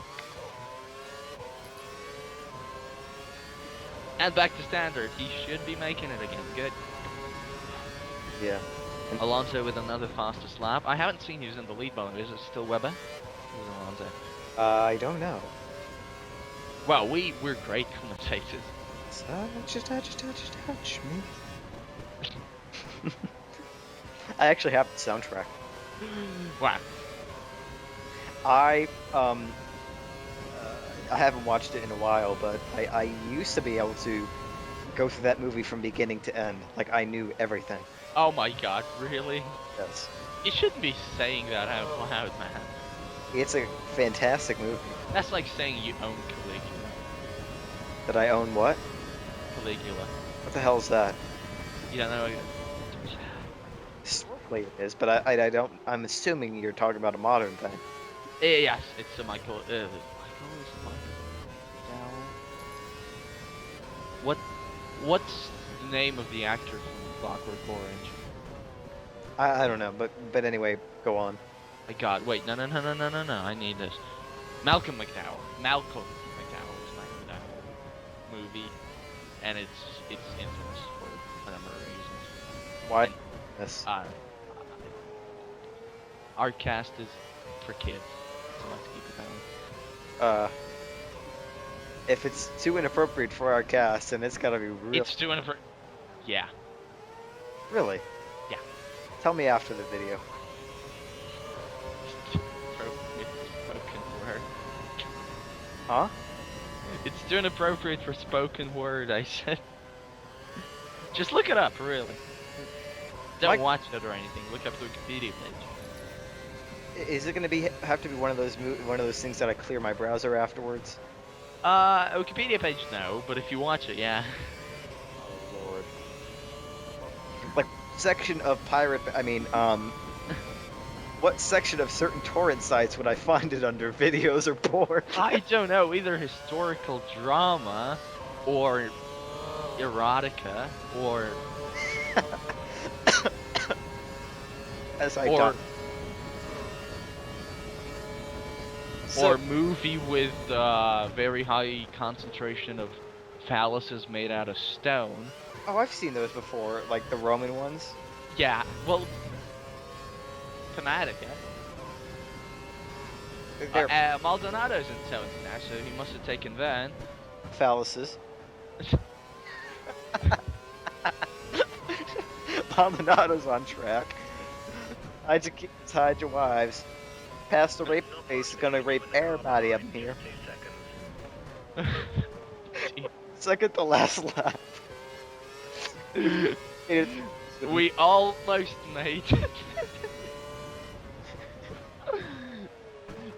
And back to standard. He should be making it again. Good. Yeah. Alonso with another fastest lap. I haven't seen who's in the lead mode. Is it still Webber? Who's Alonso? I don't know. Well, we're great commentators. Touch me. I actually have the soundtrack. Wow. I haven't watched it in a while, but I used to be able to go through that movie from beginning to end. Like I knew everything. Oh my god, really? Yes. You shouldn't be saying that out loud, man. It's a fantastic movie. That's like saying you own Caligula. That I own what? Caligula. What the hell is that? You don't know? Historically it is, but I don't. I'm assuming you're talking about a modern thing. Yes, it's a Michael. Michael is Michael. What's the name of the actor from Clockwork Orange? I don't know, but anyway, go on. My God, wait, no, I need this. Malcolm McDowell. Malcolm McDowell is my McDowell movie, and it's infamous for a number of reasons. Why? Yes. Our cast is for kids, so let's keep it that way. If it's too inappropriate for our cast, then it's gotta be real. It's doing it for... Yeah. Really? Yeah. Tell me after the video. Spoken word. Huh? It's too inappropriate for spoken word, I said. Just look it up, really. Don't Mike- watch it or anything. Look up the Wikipedia page. Is it gonna have to be one of those things that I clear my browser afterwards? Wikipedia page, no, but if you watch it, yeah. Oh lord. Like section of pirate. What section of certain torrent sites would I find it under? Videos or porn? I don't know, either historical drama, or erotica, or... As I or... don't. Or movie with very high concentration of phalluses made out of stone. Oh, I've seen those before, like the Roman ones. Yeah, well, thematic, They're Maldonado's in 7th now, so he must have taken that. phalluses. Maldonado's on track. Hide your kids, hide your wives. Past the rape face is gonna rape everybody up in here. 2 seconds. Second to last lap. We almost made it.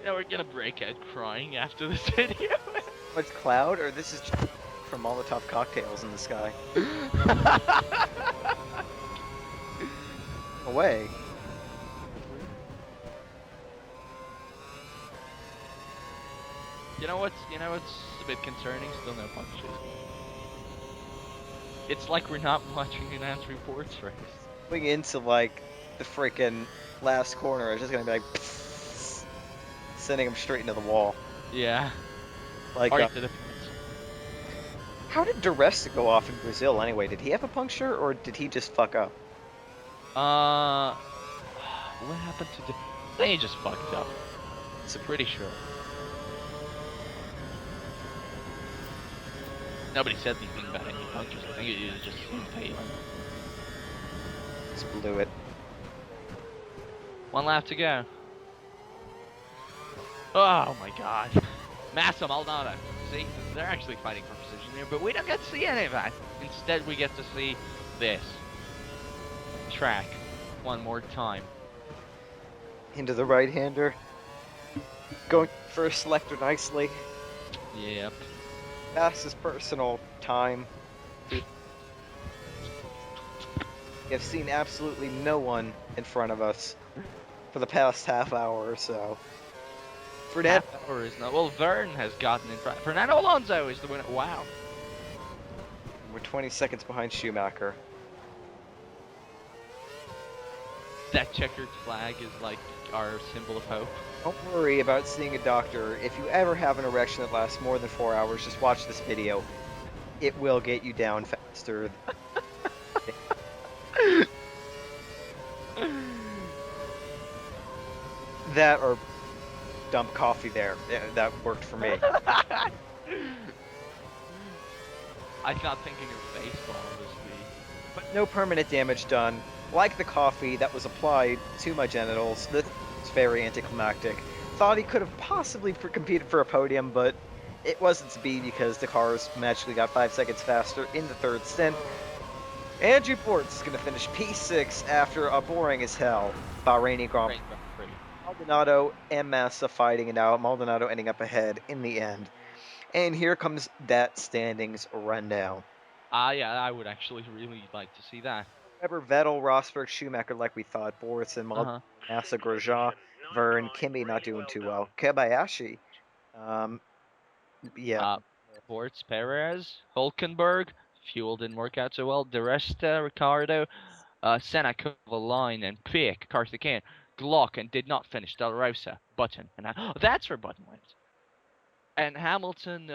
Yeah, we're gonna break out crying after this video. What's cloud, or this is just from Molotov cocktails in the sky? Away. You know what's a bit concerning? Still no punches. It's like we're not watching an answer reports race. Going into like the freaking last corner, it's just gonna be like sending him straight into the wall. Yeah. Like, Alright, to the how did Duresta go off in Brazil anyway? Did he have a puncture, or did he just fuck up? what happened to the? I think he just fucked up. So pretty sure. Nobody said anything about any punctures. I think it was just paid. Just blew it. 1 lap to go. Oh my god. Massa Maldonado. See, they're actually fighting for position here, but we don't get to see any of that. Instead, we get to see this track one more time. Into the right-hander. Going for a selector nicely. Yep. Fastest personal time. You've seen absolutely no one in front of us for the past half hour or so. Fernando. Half hour is not. Well, Verne has gotten in front. Fernando Alonso is the winner. Wow. We're 20 seconds behind Schumacher. That checkered flag is like our symbol of hope. Don't worry about seeing a doctor. If you ever have an erection that lasts more than 4 hours, just watch this video. It will get you down faster. That or dump coffee there. Yeah, that worked for me. I thought thinking of baseball was the. But no permanent damage done. Like the coffee that was applied to my genitals, that's very anticlimactic. Thought he could have possibly competed for a podium, but it wasn't to be because the cars magically got 5 seconds faster in the third stint. Andrew Bortz is going to finish P6 after a boring as hell Bahraini Grand Prix. Maldonado and Massa fighting it out, Maldonado ending up ahead in the end. And here comes that standings rundown. Yeah, I would actually really like to see that. Remember Vettel, Rosberg, Schumacher like we thought, Bortz and Maldonado, Massa, Grosjean, Verne, Kimi not doing too well. Kobayashi, yeah. Bortz, Perez, Hulkenberg, fuel didn't work out so well. De Resta, Ricardo, Senna covered the line and Pick, Karthikeyan, Glock, and did not finish. Del Rosa, Button, and that's where Button went. And Hamilton,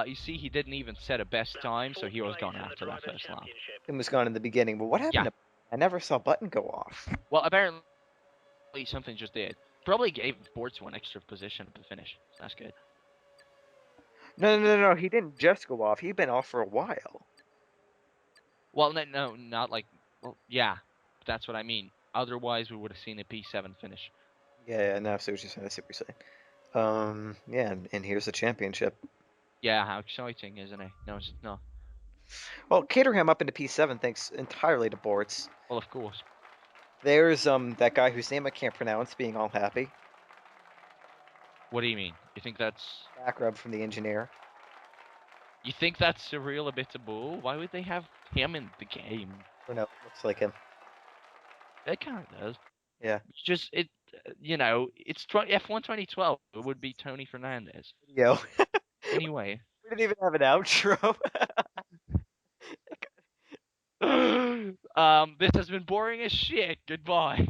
you see, he didn't even set a best time, so he was gone after that first lap. It was gone in the beginning, but what happened? I never saw Button go off. Well, apparently something just did. Probably gave Bortz 1 extra position at the finish. So that's good. No, he didn't just go off. He'd been off for a while. Well, no, not like... Well, yeah, that's what I mean. Otherwise, we would have seen a P7 finish. Yeah, no, I see what you're saying. I see what you're saying. Yeah, and here's the championship. Yeah, how exciting, isn't it? No, it's not. Well, Caterham up into P7 thanks entirely to Bortz. Well, of course. There's that guy whose name I can't pronounce being all happy. What do you mean? You think that's... Back rub from the engineer. You think that's a real bit of bull? Why would they have him in the game? I don't know, looks like him. It kind of does. Yeah. It's just, it's F1 2012. It would be Tony Fernandez. Yo. Anyway. We didn't even have an outro. This has been boring as shit. Goodbye.